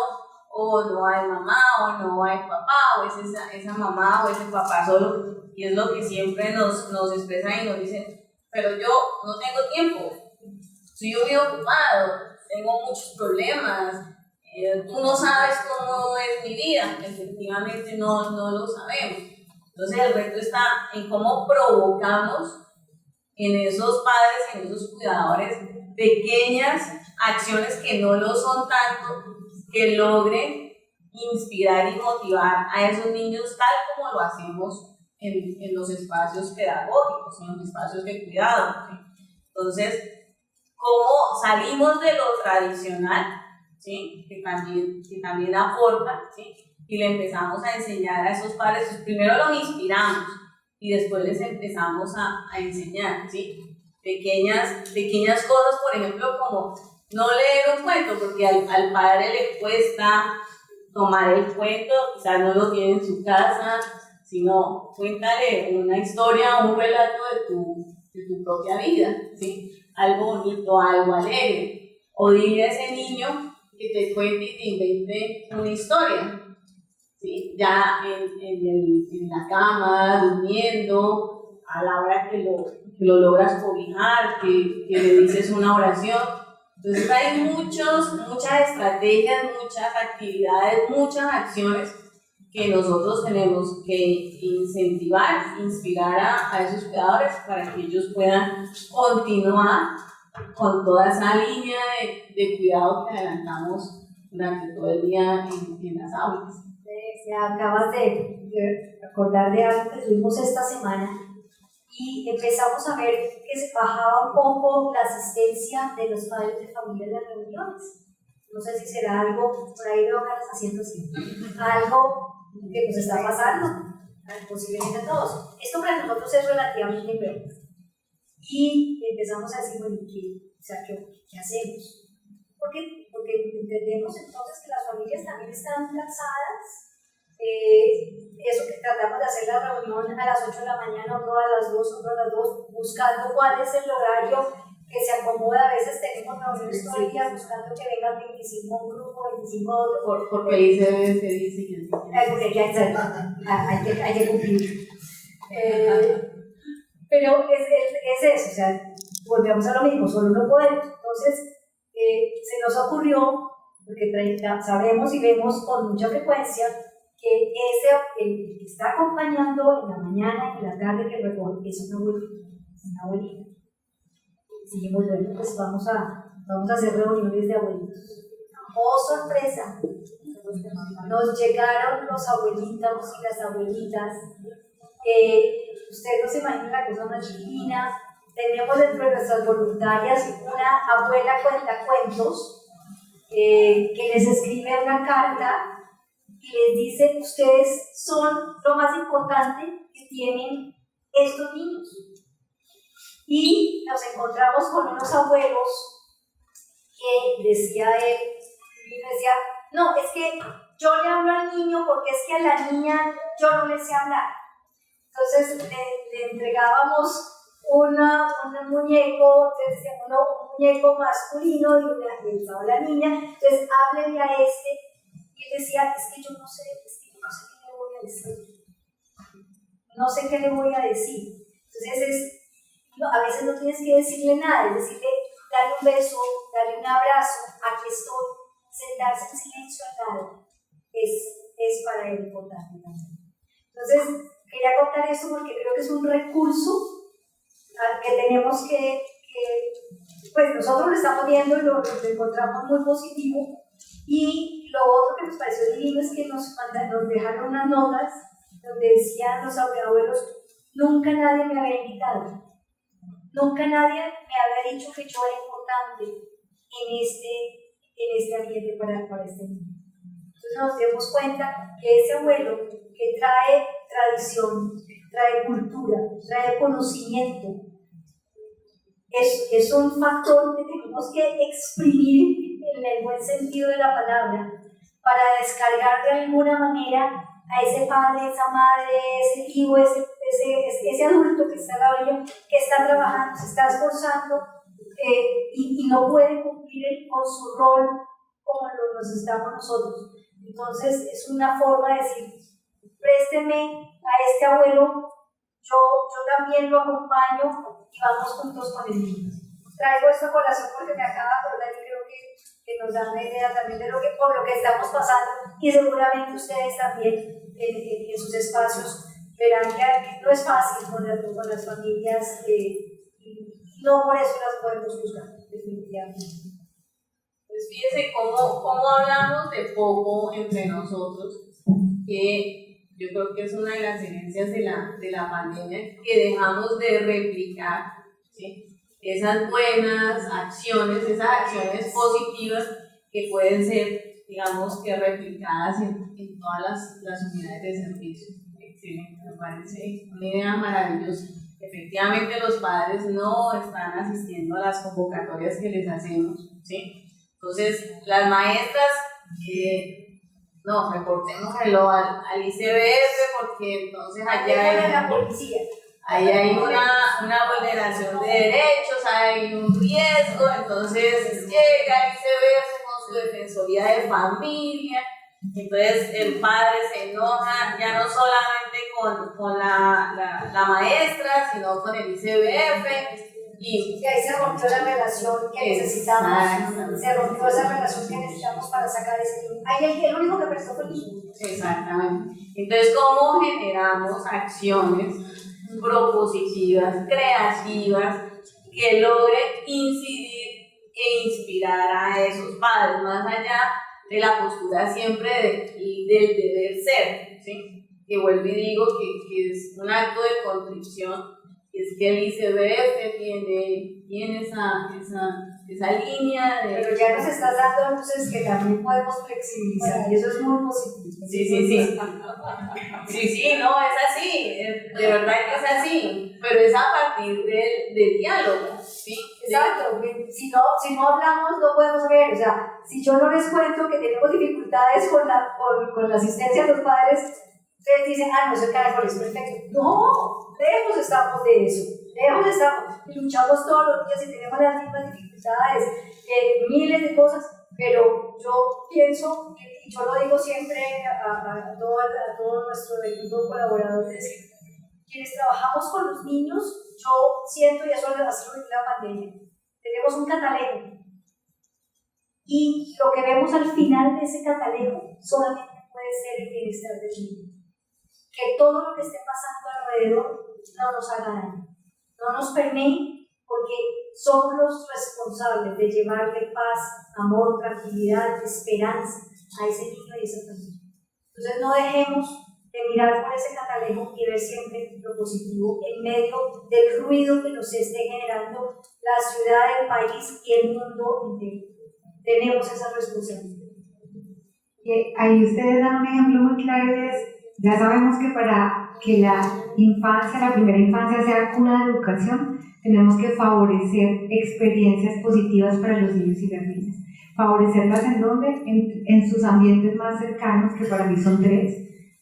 o no hay mamá, o no hay papá, o es esa mamá o ese papá solo, y es lo que siempre nos expresan y nos dicen, pero yo no tengo tiempo, estoy muy ocupado, tengo muchos problemas, tú no sabes cómo es mi vida. Efectivamente no lo sabemos. Entonces el reto está en cómo provocamos en esos padres, en esos cuidadores, pequeñas acciones que no lo son tanto, que logren inspirar y motivar a esos niños tal como lo hacemos en los espacios pedagógicos, en los espacios de cuidado, ¿sí? Entonces, cómo salimos de lo tradicional, ¿sí? que también aporta, ¿sí? Y le empezamos a enseñar a esos padres, pues primero los inspiramos y después les empezamos a enseñar, ¿sí? Pequeñas cosas, por ejemplo, como no leer un cuento, porque al padre le cuesta tomar el cuento, quizás no lo tiene en su casa, sino cuéntale una historia, un relato de tu propia vida, ¿sí? Algo bonito, algo alegre, o dile a ese niño que te cuente y te invente una historia, ¿sí? Ya en la cama, durmiendo, a la hora que lo logras cobijar, que le dices una oración. Entonces hay muchas estrategias, muchas actividades, muchas acciones que nosotros tenemos que incentivar, inspirar a esos cuidadores para que ellos puedan continuar con toda esa línea de cuidado que adelantamos durante todo el día en las aulas. Se acabas de acordar de algo que tuvimos esta semana y empezamos a ver que se bajaba un poco la asistencia de los padres de familia en las reuniones. No sé si será algo, por ahí veo caras haciendo así, algo que nos está pasando, posiblemente a todos. Esto para nosotros es relativamente nuevo. Y empezamos a decir, bueno, ¿qué hacemos? Porque entendemos entonces que las familias también están cansadas. Eso que tratamos de hacer la reunión a las 8 de la mañana, otro a las 2, otro a las 2, buscando cuál es el horario que se acomoda. A veces tenemos teléfono todo el día buscando que vengan 25 un grupo, 25 otro. Porque ahí se dice que Porque ya hay que cumplir. Pero es eso, o sea, volvemos a lo mismo, solo no podemos. Entonces, se nos ocurrió, porque sabemos y vemos con mucha frecuencia que el que está acompañando en la mañana y en la tarde que recoge es una abuelita. Seguimos, bueno, pues vamos a hacer reuniones de abuelitos. ¡Oh, sorpresa! Nos llegaron los abuelitos y las abuelitas. Ustedes no se imaginan la cosa más divina. Tenemos dentro de nuestras voluntarias una abuela cuentacuentos que les escribe una carta y les dice: ustedes son lo más importante que tienen estos niños. Y nos encontramos con unos abuelos que decía no, es que yo le hablo al niño porque es que a la niña yo no le sé hablar. Entonces le entregábamos un muñeco, un muñeco masculino y estaba la niña, entonces háblele a y él decía: es que yo no sé qué le voy a decir. No sé qué le voy a decir. Entonces a veces no tienes que decirle nada, es decirle, darle un beso, darle un abrazo, aquí estoy, sentarse en silencio al lado, es para él importante también. Entonces, quería contar esto porque creo que es un recurso al que tenemos que pues nosotros lo estamos viendo y lo encontramos muy positivo. Y lo otro que nos pareció divino es que nos dejaron unas notas donde decían los abuelos: nunca nadie me había invitado. Nunca nadie me había dicho que yo era importante en este ambiente para este niño. Entonces nos dimos cuenta que ese abuelo que trae tradición, trae cultura, trae conocimiento, es un factor que tenemos que exprimir en el buen sentido de la palabra para descargar de alguna manera a ese padre, esa madre, ese hijo, ese adulto que está en la orilla, que está trabajando, se está esforzando y no puede cumplir con su rol como nos estamos nosotros. Entonces es una forma de decir: présteme a este abuelo, yo también lo acompaño y vamos juntos con el niño. Traigo esto a colación porque me acaba de acordar y creo que nos da una idea también de por lo que estamos pasando, y seguramente ustedes también en sus espacios verán que no es fácil con las familias, y no por eso las podemos juzgar, definitivamente. Pues fíjense cómo hablamos de poco entre nosotros, que yo creo que es una de las herencias de la pandemia, que dejamos de replicar, ¿sí? Esas buenas acciones, esas acciones positivas que pueden ser, digamos, que replicadas en todas las unidades de servicio. Excelente, me parece una idea maravillosa. Efectivamente, los padres no están asistiendo a las convocatorias que les hacemos, ¿sí? Entonces, las maestras, no, reportémoslo al ICBF porque entonces allá hay una vulneración de derechos, hay un riesgo, entonces llega el ICBF con su defensoría de familia, entonces el padre se enoja ya no solamente con la maestra, sino con el ICBF. Y ahí se rompió la relación que necesitamos, se rompió esa relación que necesitamos para sacar ese niño. Ahí el único que prestó fue el niño. Exactamente. Entonces, ¿cómo generamos acciones propositivas, creativas, que logren incidir e inspirar a esos padres, más allá de la postura siempre del deber ser, ¿sí? Que vuelvo y digo que es un acto de contrición, es que el ICBF tiene esa línea de... Pero ya nos estás dando luces que también podemos flexibilizar, y eso es muy positivo. Sí, no, es así, de verdad que es así, pero es a partir del diálogo, ¿sí? Exacto, si no hablamos no podemos ver, o sea, si yo no les cuento que tenemos dificultades con la asistencia de los padres, Ustedes dicen, no, ese Caracol es perfecto. No, lejos estamos de eso. Lejos estamos. Y luchamos todos los días y tenemos las mismas dificultades, miles de cosas, pero yo pienso, y yo lo digo siempre a todo nuestro equipo de colaboradores, quienes trabajamos con los niños, yo siento, y eso lo hace la pandemia, tenemos un catalejo. Y lo que vemos al final de ese catalejo solamente puede ser el bienestar del niño. Que todo lo que esté pasando alrededor no nos haga daño, no nos permee, porque somos los responsables de llevarle paz, amor, tranquilidad, esperanza a ese niño y a esa familia. Entonces no dejemos de mirar por ese catalejo y ver siempre lo positivo en medio del ruido que nos esté generando la ciudad, el país y el mundo entero. Tenemos esa responsabilidad. Y ahí ustedes dan un ejemplo muy claro, y es, ya sabemos que para que la infancia, la primera infancia sea cuna de educación, tenemos que favorecer experiencias positivas para los niños y las niñas. Favorecerlas en donde, en sus ambientes más cercanos, que para mí son tres: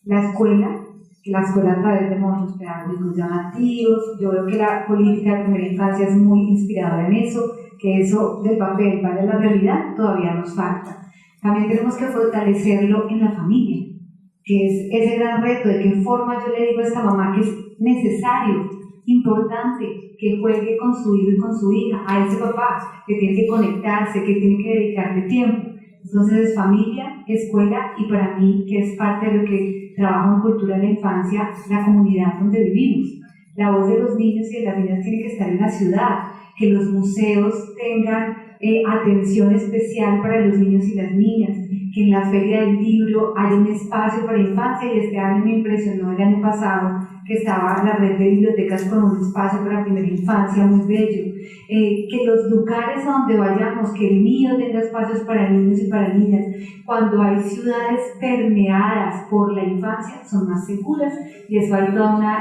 la escuela a través de módulos pedagógicos llamativos. Yo veo que la política de primera infancia es muy inspiradora en eso, que eso del papel vaya a la realidad todavía nos falta. También tenemos que fortalecerlo en la familia, que es ese gran reto de qué forma yo le digo a esta mamá que es necesario, importante, que juegue con su hijo y con su hija, a ese papá que tiene que conectarse, que tiene que dedicarle tiempo. Entonces es familia, escuela y para mí, que es parte de lo que trabajo en cultura de la infancia, la comunidad donde vivimos. La voz de los niños y de las niñas tiene que estar en la ciudad, que los museos tengan atención especial para los niños y las niñas, que en la Feria del Libro haya un espacio para infancia, y este año me impresionó el año pasado que estaba la red de bibliotecas con un espacio para primera infancia muy bello, que los lugares a donde vayamos, que el mío tenga espacios para niños y para niñas. Cuando hay ciudades permeadas por la infancia son más seguras, y eso hay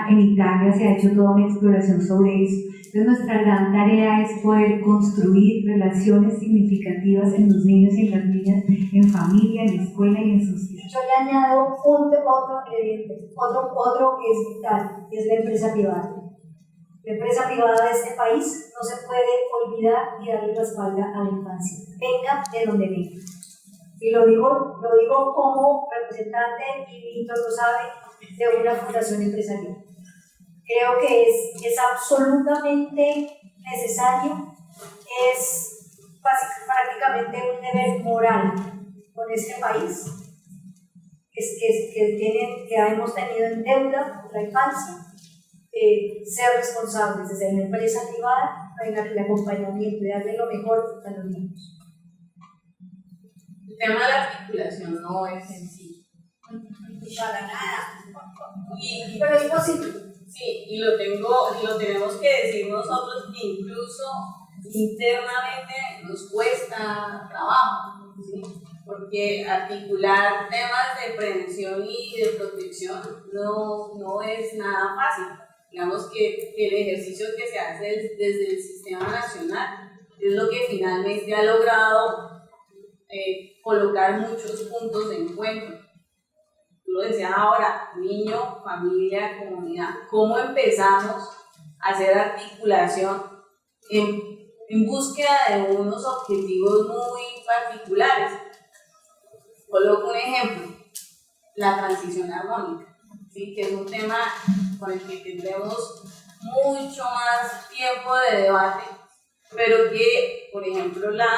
en Italia se ha hecho toda una exploración sobre eso. Entonces nuestra gran tarea es poder construir relaciones significativas en los niños y en las niñas, en familia, en la escuela y en sociedad. Yo le añado otro ingrediente, otro que es vital, que es la empresa privada. La empresa privada de este país no se puede olvidar y darle la espalda a la infancia, venga de donde venga. Y lo digo como representante, y Víctor lo sabe, de una fundación empresarial. Creo que es absolutamente necesario, es prácticamente un deber moral con este país, que hemos tenido en deuda por la infancia, ser responsables desde la empresa privada para el acompañamiento y darle lo mejor a los niños. El tema de la articulación no es sencillo. Para nada. Pero es posible. Sí, y lo tenemos que decir nosotros, que incluso internamente nos cuesta trabajo, ¿sí? Porque articular temas de prevención y de protección no es nada fácil. Digamos que el ejercicio que se hace desde el sistema nacional es lo que finalmente ha logrado colocar muchos puntos de encuentro. Tú lo decías ahora, niño, familia, comunidad. ¿Cómo empezamos a hacer articulación en búsqueda de unos objetivos muy particulares? Coloco un ejemplo, la transición armónica, ¿sí? Que es un tema con el que tendremos mucho más tiempo de debate, pero que, por ejemplo, la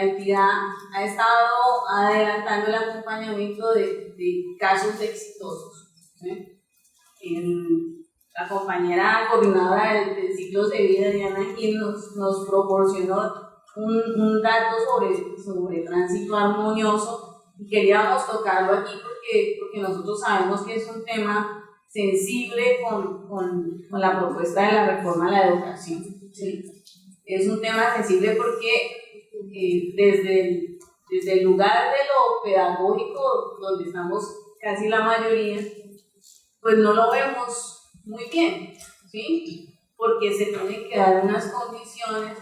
entidad ha estado adelantando el acompañamiento de casos exitosos, ¿sí? La compañera coordinadora del ciclo de vida, Diana Gil, nos proporcionó un dato sobre tránsito armonioso, y queríamos tocarlo aquí porque nosotros sabemos que es un tema sensible con la propuesta de la reforma a la educación, ¿sí? Es un tema sensible porque desde el lugar de lo pedagógico, donde estamos casi la mayoría, pues no lo vemos muy bien, ¿sí? Porque se tienen que dar unas condiciones,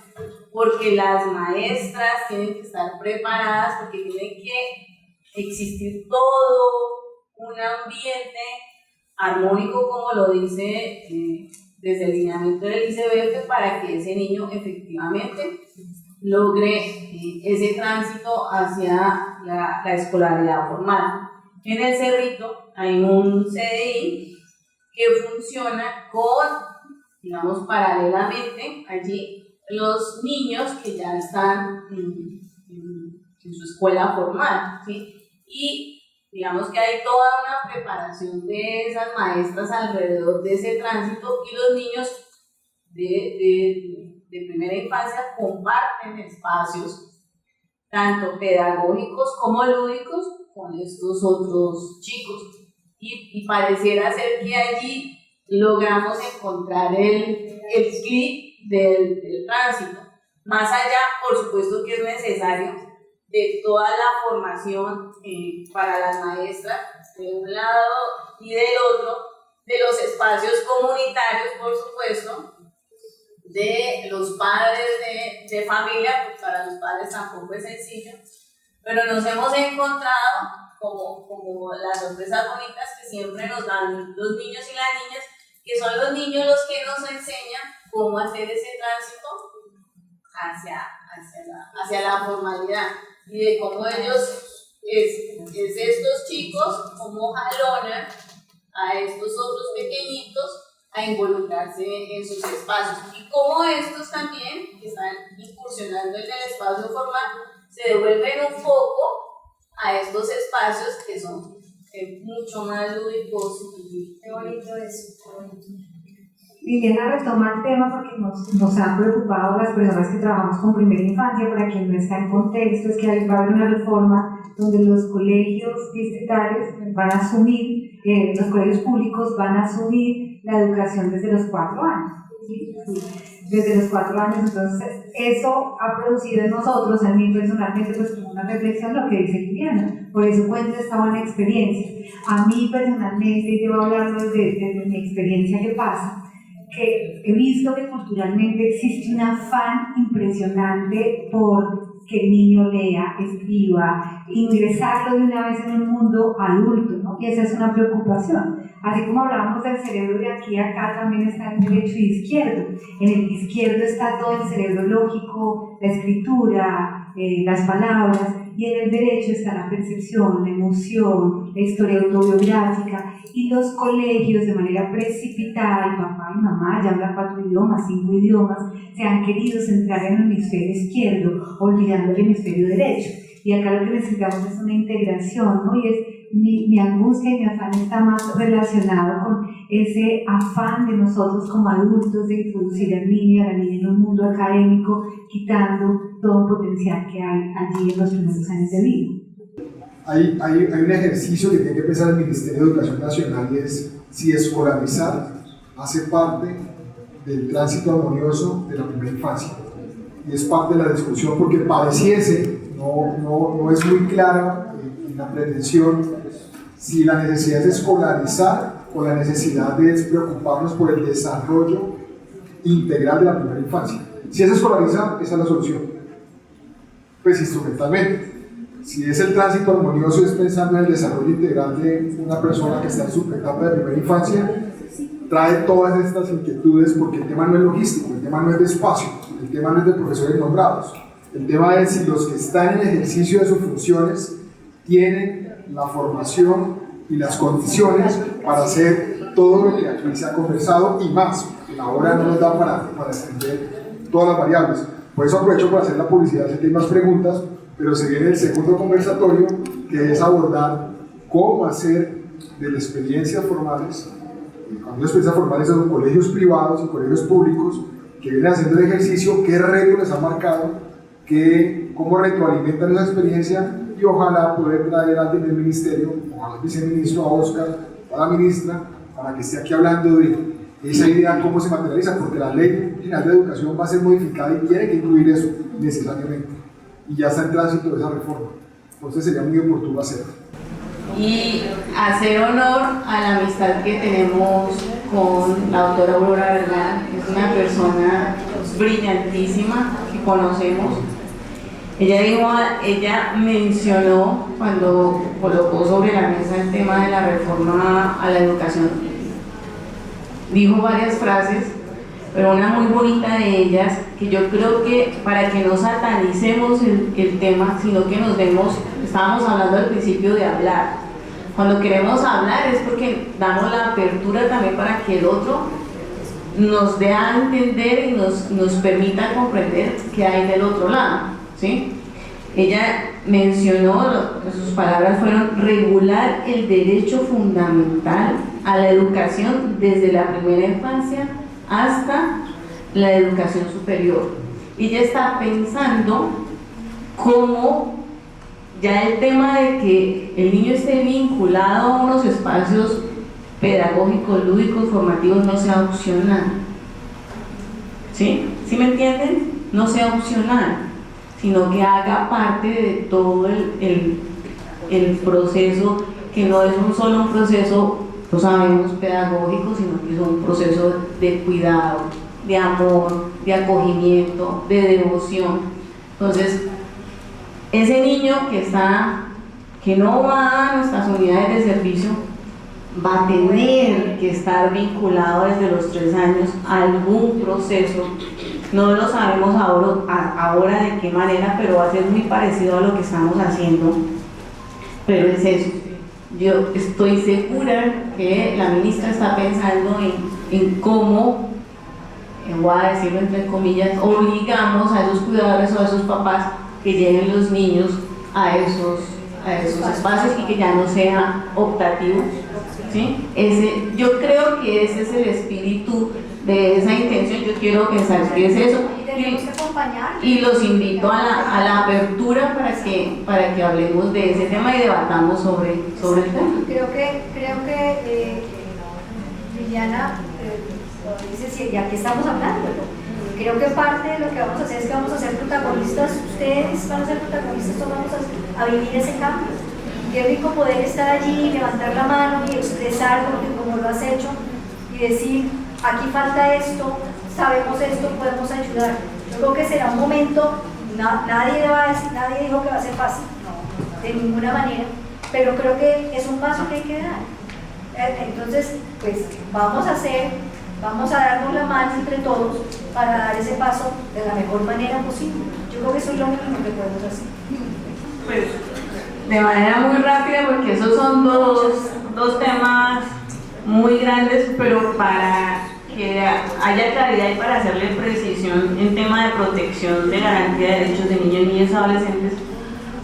porque las maestras tienen que estar preparadas, porque tiene que existir todo un ambiente armónico, como lo dice desde el lineamiento del ICBF, para que ese niño efectivamente logre ese tránsito hacia la escolaridad formal. En el Cerrito hay un CDI que funciona con, digamos, paralelamente allí los niños que ya están en su escuela formal, ¿sí? Y digamos que hay toda una preparación de esas maestras alrededor de ese tránsito, y los niños de primera infancia comparten espacios tanto pedagógicos como lúdicos con estos otros chicos, y pareciera ser que allí logramos encontrar el clic del tránsito. Más allá, por supuesto que es necesario de toda la formación para las maestras de un lado y del otro, de los espacios comunitarios, por supuesto, de los padres de familia, pues para los padres tampoco es sencillo, pero nos hemos encontrado como las sorpresas bonitas que siempre nos dan los niños y las niñas, que son los niños los que nos enseñan cómo hacer ese tránsito hacia la formalidad, y de cómo ellos, estos chicos, cómo jalonan a estos otros pequeñitos a involucrarse en sus espacios, y cómo estos también, que están incursionando en el espacio formal, se devuelven un poco a estos espacios que son mucho más lúdicos. Qué bonito eso, qué bonito. Liliana retoma el tema porque nos han preocupado las personas que trabajamos con primera infancia. Para quien no está en contexto, es que va a haber una reforma donde los colegios distritales van a asumir, los colegios públicos van a asumir la educación desde los 4 años. ¿Sí? Desde los 4 años, entonces eso ha producido en nosotros, a mí personalmente, pues como una reflexión lo que dice Liliana. Por eso cuento esta buena experiencia. A mí personalmente, y debo hablarlo desde mi experiencia, que pasa que he visto que culturalmente existe un afán impresionante por que el niño lea, escriba, ingresarlo de una vez en un mundo adulto, ¿no? Y esa es una preocupación. Así como hablábamos del cerebro de aquí a acá, también está el derecho y izquierdo. En el izquierdo está todo el cerebro lógico, la escritura, las palabras, y en el derecho está la percepción, la emoción, la historia autobiográfica, y los colegios de manera precipitada, y papá y mamá ya hablan 4 idiomas, 5 idiomas, se han querido centrar en el hemisferio izquierdo, olvidando el hemisferio derecho. Y acá lo que necesitamos es una integración, ¿no? Y es mi angustia y mi afán está más relacionado con ese afán de nosotros como adultos de introducir al niño y a la niña en un mundo académico, quitando todo el potencial que hay allí en los primeros años de vida. Hay un ejercicio que tiene que pensar el Ministerio de Educación Nacional, y es si escolarizar hace parte del tránsito armonioso de la primera infancia. Y es parte de la discusión porque pareciese, no es muy clara en la pretensión, si la necesidad es escolarizar o la necesidad es preocuparnos por el desarrollo integral de la primera infancia. Si es escolarizar, esa es la solución, pues instrumentalmente. Si es el tránsito armonioso, es pensando en el desarrollo integral de una persona que está en su etapa de primera infancia, trae todas estas inquietudes, porque el tema no es logístico, el tema no es de espacio, el tema no es de profesores nombrados, el tema es si los que están en el ejercicio de sus funciones tienen la formación y las condiciones para hacer todo lo que aquí se ha conversado y más. La hora no nos da para extender todas las variables. Por eso aprovecho para hacer la publicidad, si hay más preguntas, pero se viene el segundo conversatorio, que es abordar cómo hacer de las experiencias formales, cuando las experiencias formales son colegios privados y colegios públicos que vienen haciendo el ejercicio, qué retos les ha marcado, cómo retroalimentan esa experiencia, y ojalá poder traer a alguien del ministerio, o al viceministro, a Oscar, o a la ministra, para que esté aquí hablando de esa idea, cómo se materializa, porque la Ley General de Educación va a ser modificada y tiene que incluir eso necesariamente, y ya está en tránsito de esa reforma, entonces sería muy oportuno hacerlo. Y hacer honor a la amistad que tenemos con la doctora Aurora Bernal, que es una persona brillantísima que conocemos. Ella mencionó, cuando colocó sobre la mesa el tema de la reforma a la educación dijo varias frases, pero una muy bonita de ellas, que yo creo que para que no satanicemos el tema, sino que nos demos, estábamos hablando al principio de hablar. Cuando queremos hablar es porque damos la apertura también para que el otro nos dé a entender y nos permita comprender qué hay del otro lado, ¿sí? Ella mencionó, sus palabras fueron regular el derecho fundamental a la educación desde la primera infancia hasta la educación superior. Ella está pensando cómo ya el tema de que el niño esté vinculado a unos espacios pedagógicos, lúdicos, formativos, no sea opcional. ¿Sí? ¿Sí me entienden? No sea opcional, sino que haga parte de todo el proceso, que no es solo un proceso, lo sabemos, pedagógico, sino que es un proceso de cuidado, de amor, de acogimiento, de devoción. Entonces, ese niño que no va a nuestras unidades de servicio va a tener que estar vinculado desde los 3 años a algún proceso. No lo sabemos ahora de qué manera, pero va a ser muy parecido a lo que estamos haciendo. Pero es eso. Yo estoy segura que la ministra está pensando en cómo, voy a decirlo entre comillas, obligamos a esos cuidadores o a esos papás que lleven los niños a esos espacios y que ya no sea optativo, ¿sí? Yo creo que ese es el espíritu de esa intención. Yo quiero pensar que es eso, y los invito a la apertura para que hablemos de ese tema y debatamos sobre el tema. Creo que Liliana dice, sí, ya que estamos hablando, creo que parte de lo que vamos a hacer es que vamos a ser protagonistas, ustedes van a ser protagonistas, todos vamos a vivir ese cambio. Qué rico poder estar allí, levantar la mano y expresar como lo has hecho y decir, aquí falta esto, sabemos esto, podemos ayudar. Yo creo que será un momento, nadie dijo que va a ser fácil, no, de ninguna manera, pero creo que es un paso que hay que dar. Entonces, pues vamos a darnos la mano entre todos para dar ese paso de la mejor manera posible. Yo creo que eso es lo mínimo que podemos hacer. Pues, de manera muy rápida, porque esos son dos temas muy grandes, pero para que haya claridad y para hacerle precisión en tema de protección de garantía de derechos de niños, niñas y adolescentes,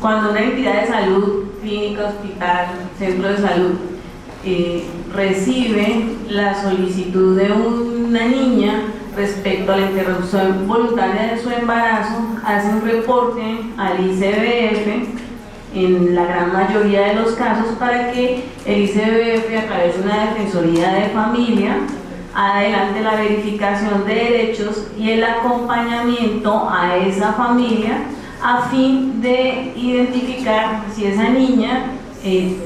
cuando una entidad de salud, clínica, hospital, centro de salud, recibe la solicitud de una niña respecto a la interrupción voluntaria de su embarazo, hace un reporte al ICBF en la gran mayoría de los casos para que el ICBF, a través de una defensoría de familia, adelante la verificación de derechos y el acompañamiento a esa familia a fin de identificar si esa niña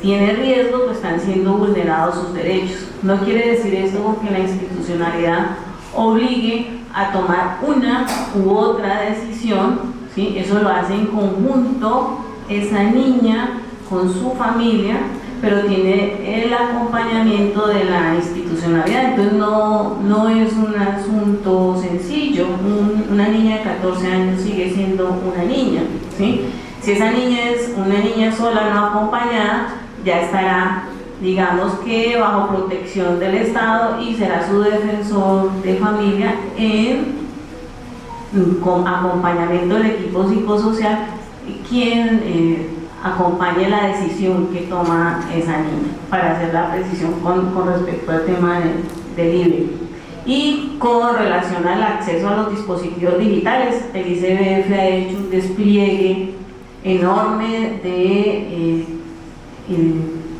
tiene riesgo o están siendo vulnerados sus derechos. No quiere decir esto que la institucionalidad obligue a tomar una u otra decisión, ¿sí? Eso lo hace en conjunto esa niña con su familia, pero tiene el acompañamiento de la institucionalidad. Entonces no es un asunto sencillo. Una niña de 14 años sigue siendo una niña, ¿sí? Si esa niña es una niña sola, no acompañada, ya estará, digamos que bajo protección del Estado, y será su defensor de familia con acompañamiento del equipo psicosocial quien acompañe la decisión que toma esa niña, para hacer la precisión con respecto al tema del IBE. Y con relación al acceso a los dispositivos digitales, el ICBF ha hecho un despliegue enorme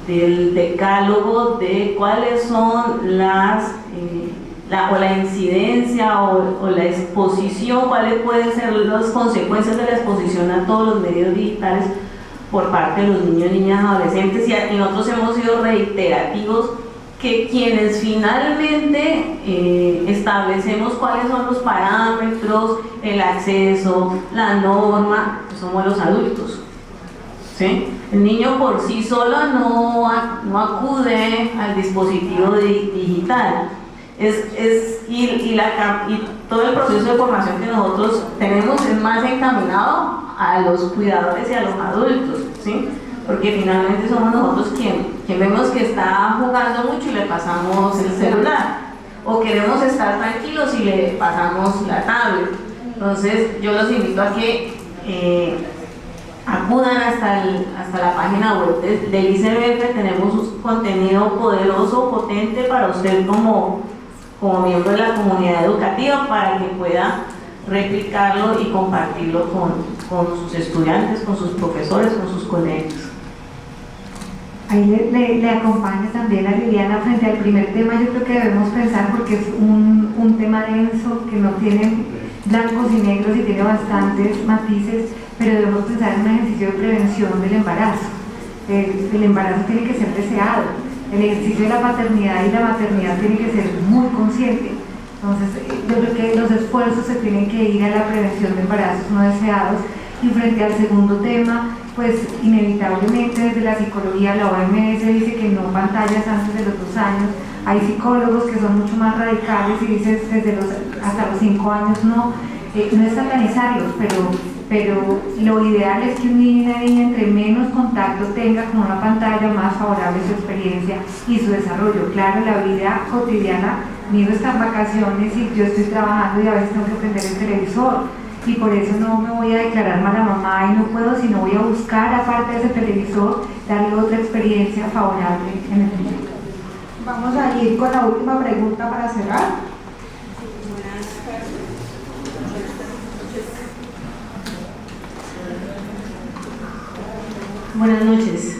del decálogo de cuáles son la incidencia o la exposición, cuáles pueden ser las consecuencias de la exposición a todos los medios digitales por parte de los niños, niñas, adolescentes, y nosotros hemos sido reiterativos que quienes finalmente establecemos cuáles son los parámetros, el acceso, la norma, somos los adultos, ¿sí? El niño por sí solo no acude al dispositivo digital. y todo el proceso de formación que nosotros tenemos es más encaminado a los cuidadores y a los adultos, ¿sí? Porque finalmente somos nosotros quien vemos que está jugando mucho y le pasamos el celular, o queremos estar tranquilos y le pasamos la tablet. Entonces yo los invito a que acudan hasta la página web del ICBF. Tenemos un contenido poderoso, potente para usted como miembro de la comunidad educativa, para que pueda replicarlo y compartirlo con sus estudiantes, con sus profesores, con sus colegas. Ahí le acompaña también a Liliana frente al primer tema. Yo creo que debemos pensar, porque es un tema denso que no tiene blancos y negros y tiene bastantes matices, pero debemos pensar en un ejercicio de prevención del embarazo. El embarazo tiene que ser deseado, el ejercicio de la paternidad y la maternidad tiene que ser muy consciente. Entonces yo creo que los esfuerzos se tienen que ir a la prevención de embarazos no deseados. Y frente al segundo tema, pues inevitablemente desde la psicología, la OMS dice que no pantallas antes de los 2 años. Hay psicólogos que son mucho más radicales y dicen hasta los 5 años no es satanizarlos, pero lo ideal es que un niño y una niña entre menos contacto tenga con una pantalla, más favorable su experiencia y su desarrollo. Claro, la vida cotidiana, mi hijo está en vacaciones y yo estoy trabajando y a veces tengo que prender el televisor, y por eso no me voy a declarar mala mamá y no puedo, sino voy a buscar, aparte de ese televisor, darle otra experiencia favorable en el niño. Vamos a ir con la última pregunta para cerrar. Buenas noches.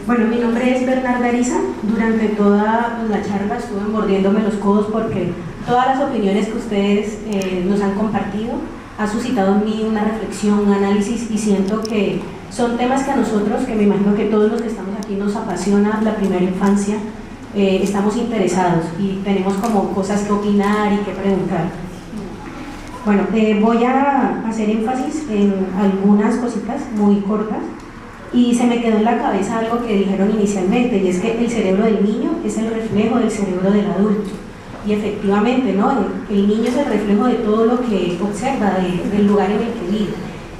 Bueno, mi nombre es Bernarda Ariza. Durante toda la charla estuve mordiéndome los codos porque todas las opiniones que ustedes nos han compartido ha suscitado en mí una reflexión, un análisis, y siento que son temas que a nosotros, que me imagino que todos los que estamos aquí nos apasiona la primera infancia, estamos interesados y tenemos como cosas que opinar y que preguntar. Bueno, voy a hacer énfasis en algunas cositas muy cortas, y se me quedó en la cabeza algo que dijeron inicialmente, y es que el cerebro del niño es el reflejo del cerebro del adulto. Y efectivamente, ¿no? El niño es el reflejo de todo lo que observa, del lugar en el que vive.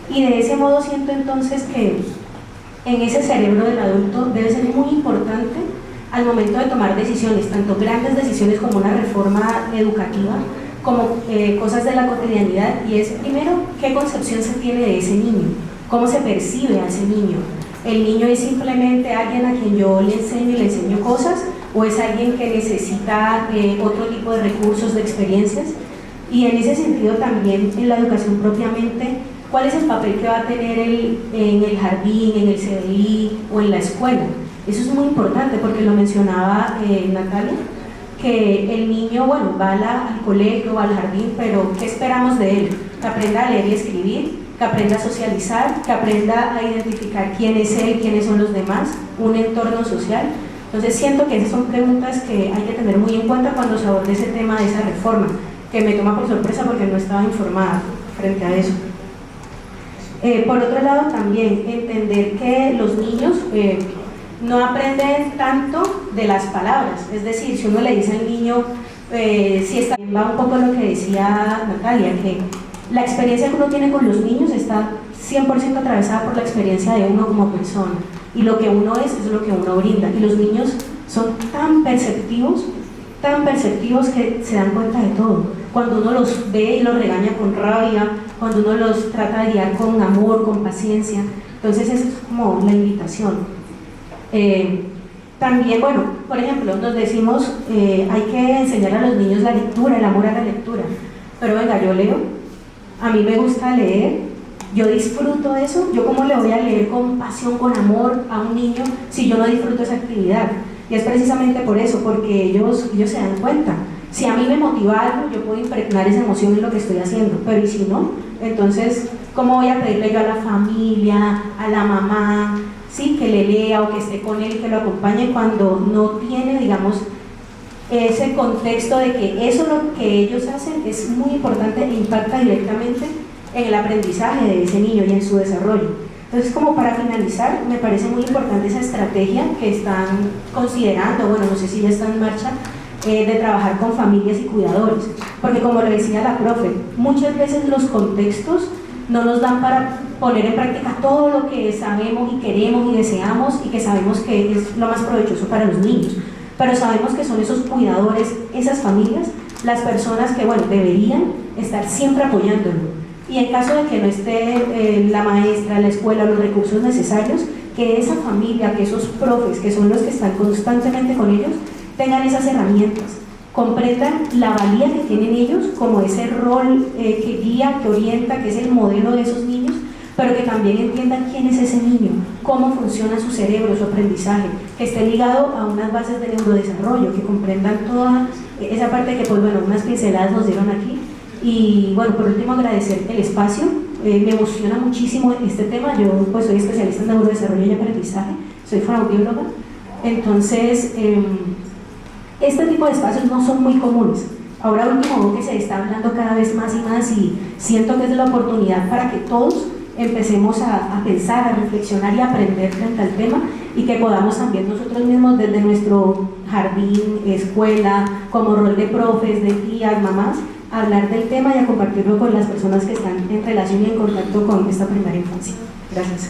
Y de ese modo siento entonces que en ese cerebro del adulto debe ser muy importante al momento de tomar decisiones, tanto grandes decisiones como una reforma educativa, como cosas de la cotidianidad, y es primero qué concepción se tiene de ese niño, cómo se percibe a ese niño. ¿El niño es simplemente alguien a quien yo le enseño cosas, o es alguien que necesita otro tipo de recursos, de experiencias? Y en ese sentido también en la educación propiamente, ¿cuál es el papel que va a tener en el jardín, en el CDI o en la escuela? Eso es muy importante porque lo mencionaba Natalia, que el niño, bueno, va al colegio, va al jardín, pero ¿qué esperamos de él? Que aprenda a leer y escribir, que aprenda a socializar, que aprenda a identificar quién es él, quiénes son los demás, un entorno social. Entonces siento que esas son preguntas que hay que tener muy en cuenta cuando se aborde ese tema de esa reforma, que me toma por sorpresa porque no estaba informada frente a eso. Por otro lado, también entender que los niños no aprenden tanto de las palabras, es decir, si uno le dice al niño, si está bien, va un poco lo que decía Natalia, que la experiencia que uno tiene con los niños está 100% atravesada por la experiencia de uno como persona, y lo que uno es lo que uno brinda, y los niños son tan perceptivos que se dan cuenta de todo. Cuando uno los ve y los regaña con rabia, cuando uno los trata de guiar con amor, con paciencia. Entonces esa es como la invitación. También, bueno, por ejemplo, nos decimos hay que enseñar a los niños la lectura, el amor a la lectura, pero venga, yo leo, a mí me gusta leer, yo disfruto de eso. Yo cómo le voy a leer con pasión, con amor a un niño si yo no disfruto esa actividad. Y es precisamente por eso, porque ellos se dan cuenta. Si a mí me motiva algo, yo puedo impregnar esa emoción en lo que estoy haciendo, pero y si no, entonces ¿cómo voy a pedirle yo a la familia, a la mamá, sí, que le lea o que esté con él y que lo acompañe cuando no tiene, digamos, ese contexto de que eso lo que ellos hacen es muy importante e impacta directamente en el aprendizaje de ese niño y en su desarrollo? Entonces, como para finalizar, me parece muy importante esa estrategia que están considerando, bueno, no sé si ya está en marcha, de trabajar con familias y cuidadores, porque como le decía la profe, muchas veces los contextos no nos dan para poner en práctica todo lo que sabemos y queremos y deseamos y que sabemos que es lo más provechoso para los niños, pero sabemos que son esos cuidadores, esas familias, las personas que, bueno, deberían estar siempre apoyándolo. Y en caso de que no esté la maestra, la escuela, los recursos necesarios, que esa familia, que esos profes, que son los que están constantemente con ellos, tengan esas herramientas, comprendan la valía que tienen ellos como ese rol que guía, que orienta, que es el modelo de esos niños, pero que también entiendan quién es ese niño, cómo funciona su cerebro, su aprendizaje, que esté ligado a unas bases de neurodesarrollo, que comprendan toda esa parte que, pues bueno, unas pinceladas nos dieron aquí. Y bueno, por último, agradecer el espacio. Me emociona muchísimo este tema. Yo pues soy especialista en neurodesarrollo y aprendizaje, soy fonoaudióloga. Entonces, este tipo de espacios no son muy comunes. Ahora último que se está hablando cada vez más y más, y siento que es la oportunidad para que todos empecemos a pensar, a reflexionar y a aprender frente al tema, y que podamos también nosotros mismos desde nuestro jardín, escuela, como rol de profes, de tías, mamás, hablar del tema y a compartirlo con las personas que están en relación y en contacto con esta primera infancia. Gracias.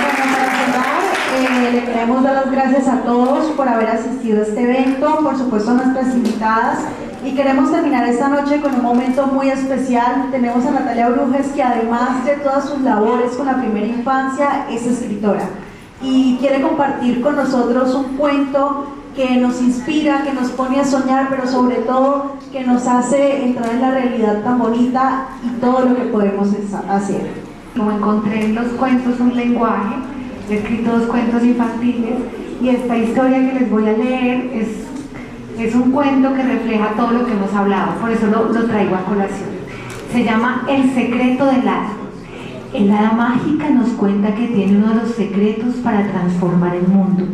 Bueno, para cerrar, le queremos dar las gracias a todos por haber asistido a este evento, por supuesto a nuestras invitadas, y queremos terminar esta noche con un momento muy especial. Tenemos a Natalia Brujes, que además de todas sus labores con la primera infancia, es escritora y quiere compartir con nosotros un cuento que nos inspira, que nos pone a soñar, pero sobre todo que nos hace entrar en la realidad tan bonita y todo lo que podemos hacer. Como encontré en los cuentos un lenguaje, he escrito 2 cuentos infantiles, y esta historia que les voy a leer es un cuento que refleja todo lo que hemos hablado, por eso lo traigo a colación. Se llama El secreto del hada. El hada mágica nos cuenta que tiene uno de los secretos para transformar el mundo,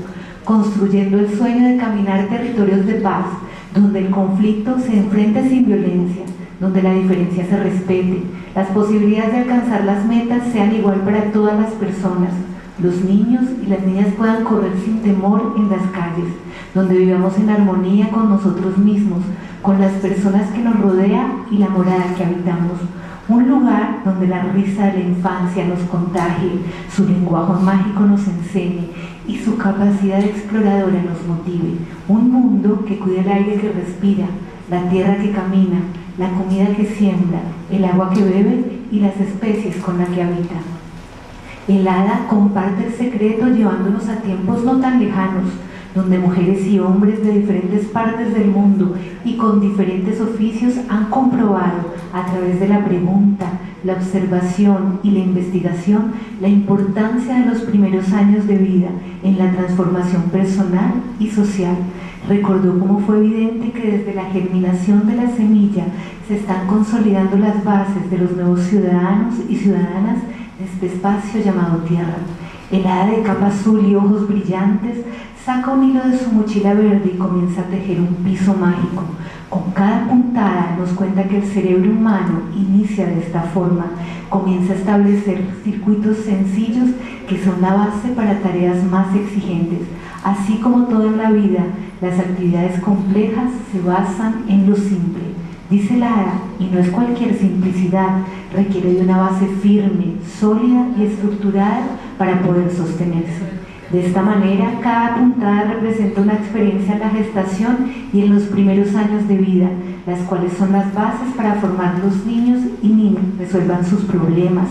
construyendo el sueño de caminar territorios de paz, donde el conflicto se enfrente sin violencia, donde la diferencia se respete, las posibilidades de alcanzar las metas sean igual para todas las personas, los niños y las niñas puedan correr sin temor en las calles, donde vivamos en armonía con nosotros mismos, con las personas que nos rodean y la morada que habitamos. Un lugar donde la risa de la infancia nos contagie, su lenguaje mágico nos enseñe y su capacidad exploradora nos motive. Un mundo que cuide el aire que respira, la tierra que camina, la comida que siembra, el agua que bebe y las especies con las que habita. El hada comparte el secreto llevándonos a tiempos no tan lejanos, donde mujeres y hombres de diferentes partes del mundo y con diferentes oficios han comprobado a través de la pregunta, la observación y la investigación la importancia de los primeros años de vida en la transformación personal y social. Recordó cómo fue evidente que desde la germinación de la semilla se están consolidando las bases de los nuevos ciudadanos y ciudadanas de este espacio llamado Tierra. El hada de capa azul y ojos brillantes saca un hilo de su mochila verde y comienza a tejer un piso mágico. Con cada puntada nos cuenta que el cerebro humano inicia de esta forma, comienza a establecer circuitos sencillos que son la base para tareas más exigentes. Así como todo en la vida, las actividades complejas se basan en lo simple. Dice la hada, y no es cualquier simplicidad, requiere de una base firme, sólida y estructurada para poder sostenerse. De esta manera, cada puntada representa una experiencia en la gestación y en los primeros años de vida, las cuales son las bases para formar los niños y niñas, resuelvan sus problemas,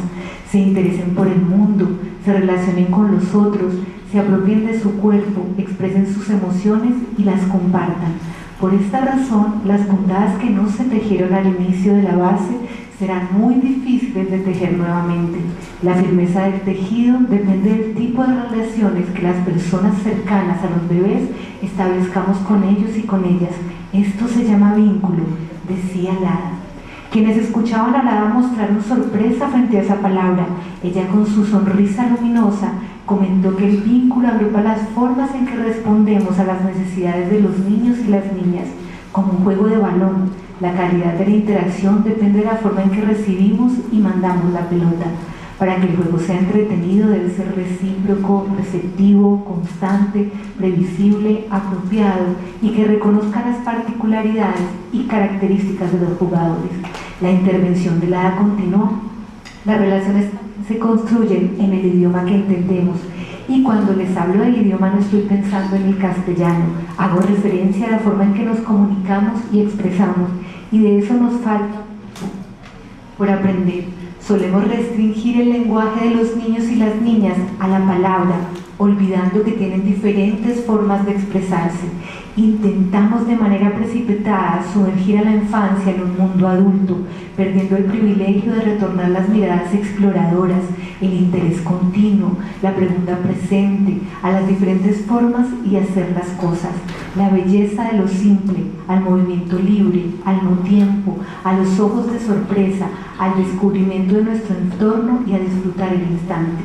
se interesen por el mundo, se relacionen con los otros, se apropien de su cuerpo, expresen sus emociones y las compartan. Por esta razón, las puntadas que no se tejieron al inicio de la base serán muy difíciles de tejer nuevamente. La firmeza del tejido depende del tipo de relaciones que las personas cercanas a los bebés establezcamos con ellos y con ellas. Esto se llama vínculo, decía la hada. Quienes escuchaban a la hada mostraron sorpresa frente a esa palabra. Ella, con su sonrisa luminosa, comentó que el vínculo agrupa las formas en que respondemos a las necesidades de los niños y las niñas, como un juego de balón. La calidad de la interacción depende de la forma en que recibimos y mandamos la pelota. Para que el juego sea entretenido debe ser recíproco, receptivo, constante, previsible, apropiado y que reconozca las particularidades y características de los jugadores. La intervención de la hada continuó. Las relaciones se construyen en el idioma que entendemos y cuando les hablo del idioma no estoy pensando en el castellano, hago referencia a la forma en que nos comunicamos y expresamos y de eso nos falta por aprender. Solemos restringir el lenguaje de los niños y las niñas a la palabra, olvidando que tienen diferentes formas de expresarse. Intentamos de manera precipitada sumergir a la infancia en un mundo adulto, perdiendo el privilegio de retornar las miradas exploradoras, el interés continuo, la pregunta presente, a las diferentes formas y hacer las cosas, la belleza de lo simple, al movimiento libre, al no tiempo, a los ojos de sorpresa, al descubrimiento de nuestro entorno y a disfrutar el instante.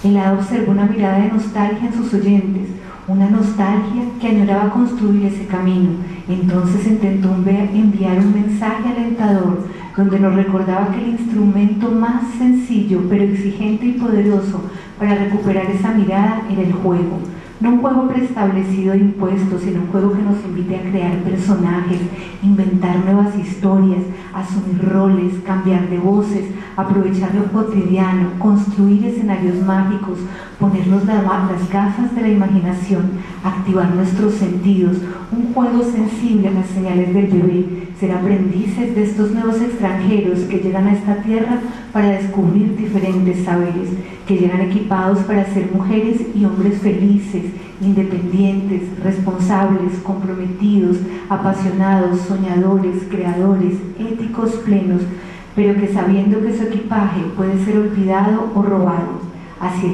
El hada observó una mirada de nostalgia en sus oyentes, una nostalgia que añoraba construir ese camino. Entonces intentó enviar un mensaje alentador donde nos recordaba que el instrumento más sencillo pero exigente y poderoso para recuperar esa mirada era el juego. No un juego preestablecido e impuesto, sino un juego que nos invite a crear personajes, inventar nuevas historias, asumir roles, cambiar de voces, aprovechar lo cotidiano, construir escenarios mágicos, ponernos las gafas de la imaginación, activar nuestros sentidos, un juego sensible a las señales del bebé, ser aprendices de estos nuevos extranjeros que llegan a esta tierra para descubrir diferentes saberes, que llegan equipados para ser mujeres y hombres felices, independientes, responsables, comprometidos, apasionados, soñadores, creadores, éticos plenos, pero que sabiendo que su equipaje puede ser olvidado o robado. Hacia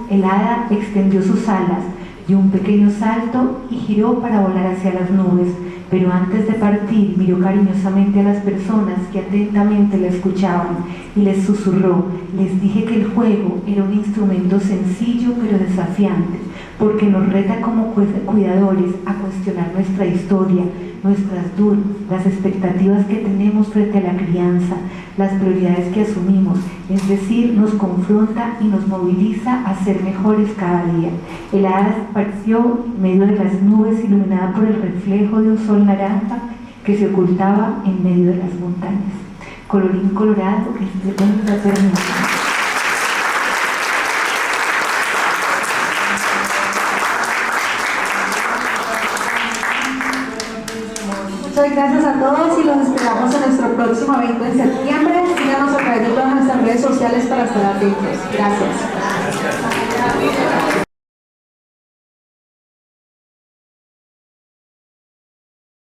el hada extendió sus alas, dio un pequeño salto y giró para volar hacia las nubes, pero antes de partir miró cariñosamente a las personas que atentamente la escuchaban y les susurró: les dije que el juego era un instrumento sencillo pero desafiante, porque nos reta como cuidadores a cuestionar nuestra historia, nuestras dudas, las expectativas que tenemos frente a la crianza, las prioridades que asumimos, es decir, nos confronta y nos moviliza a ser mejores cada día. El hada apareció en medio de las nubes, iluminada por el reflejo de un sol naranja que se ocultaba en medio de las montañas. Colorín colorado, este cuento ha terminado. Muchas gracias a todos y los esperamos en nuestro próximo evento en septiembre. Síganos a través de todas nuestras redes sociales para estar atentos. Gracias.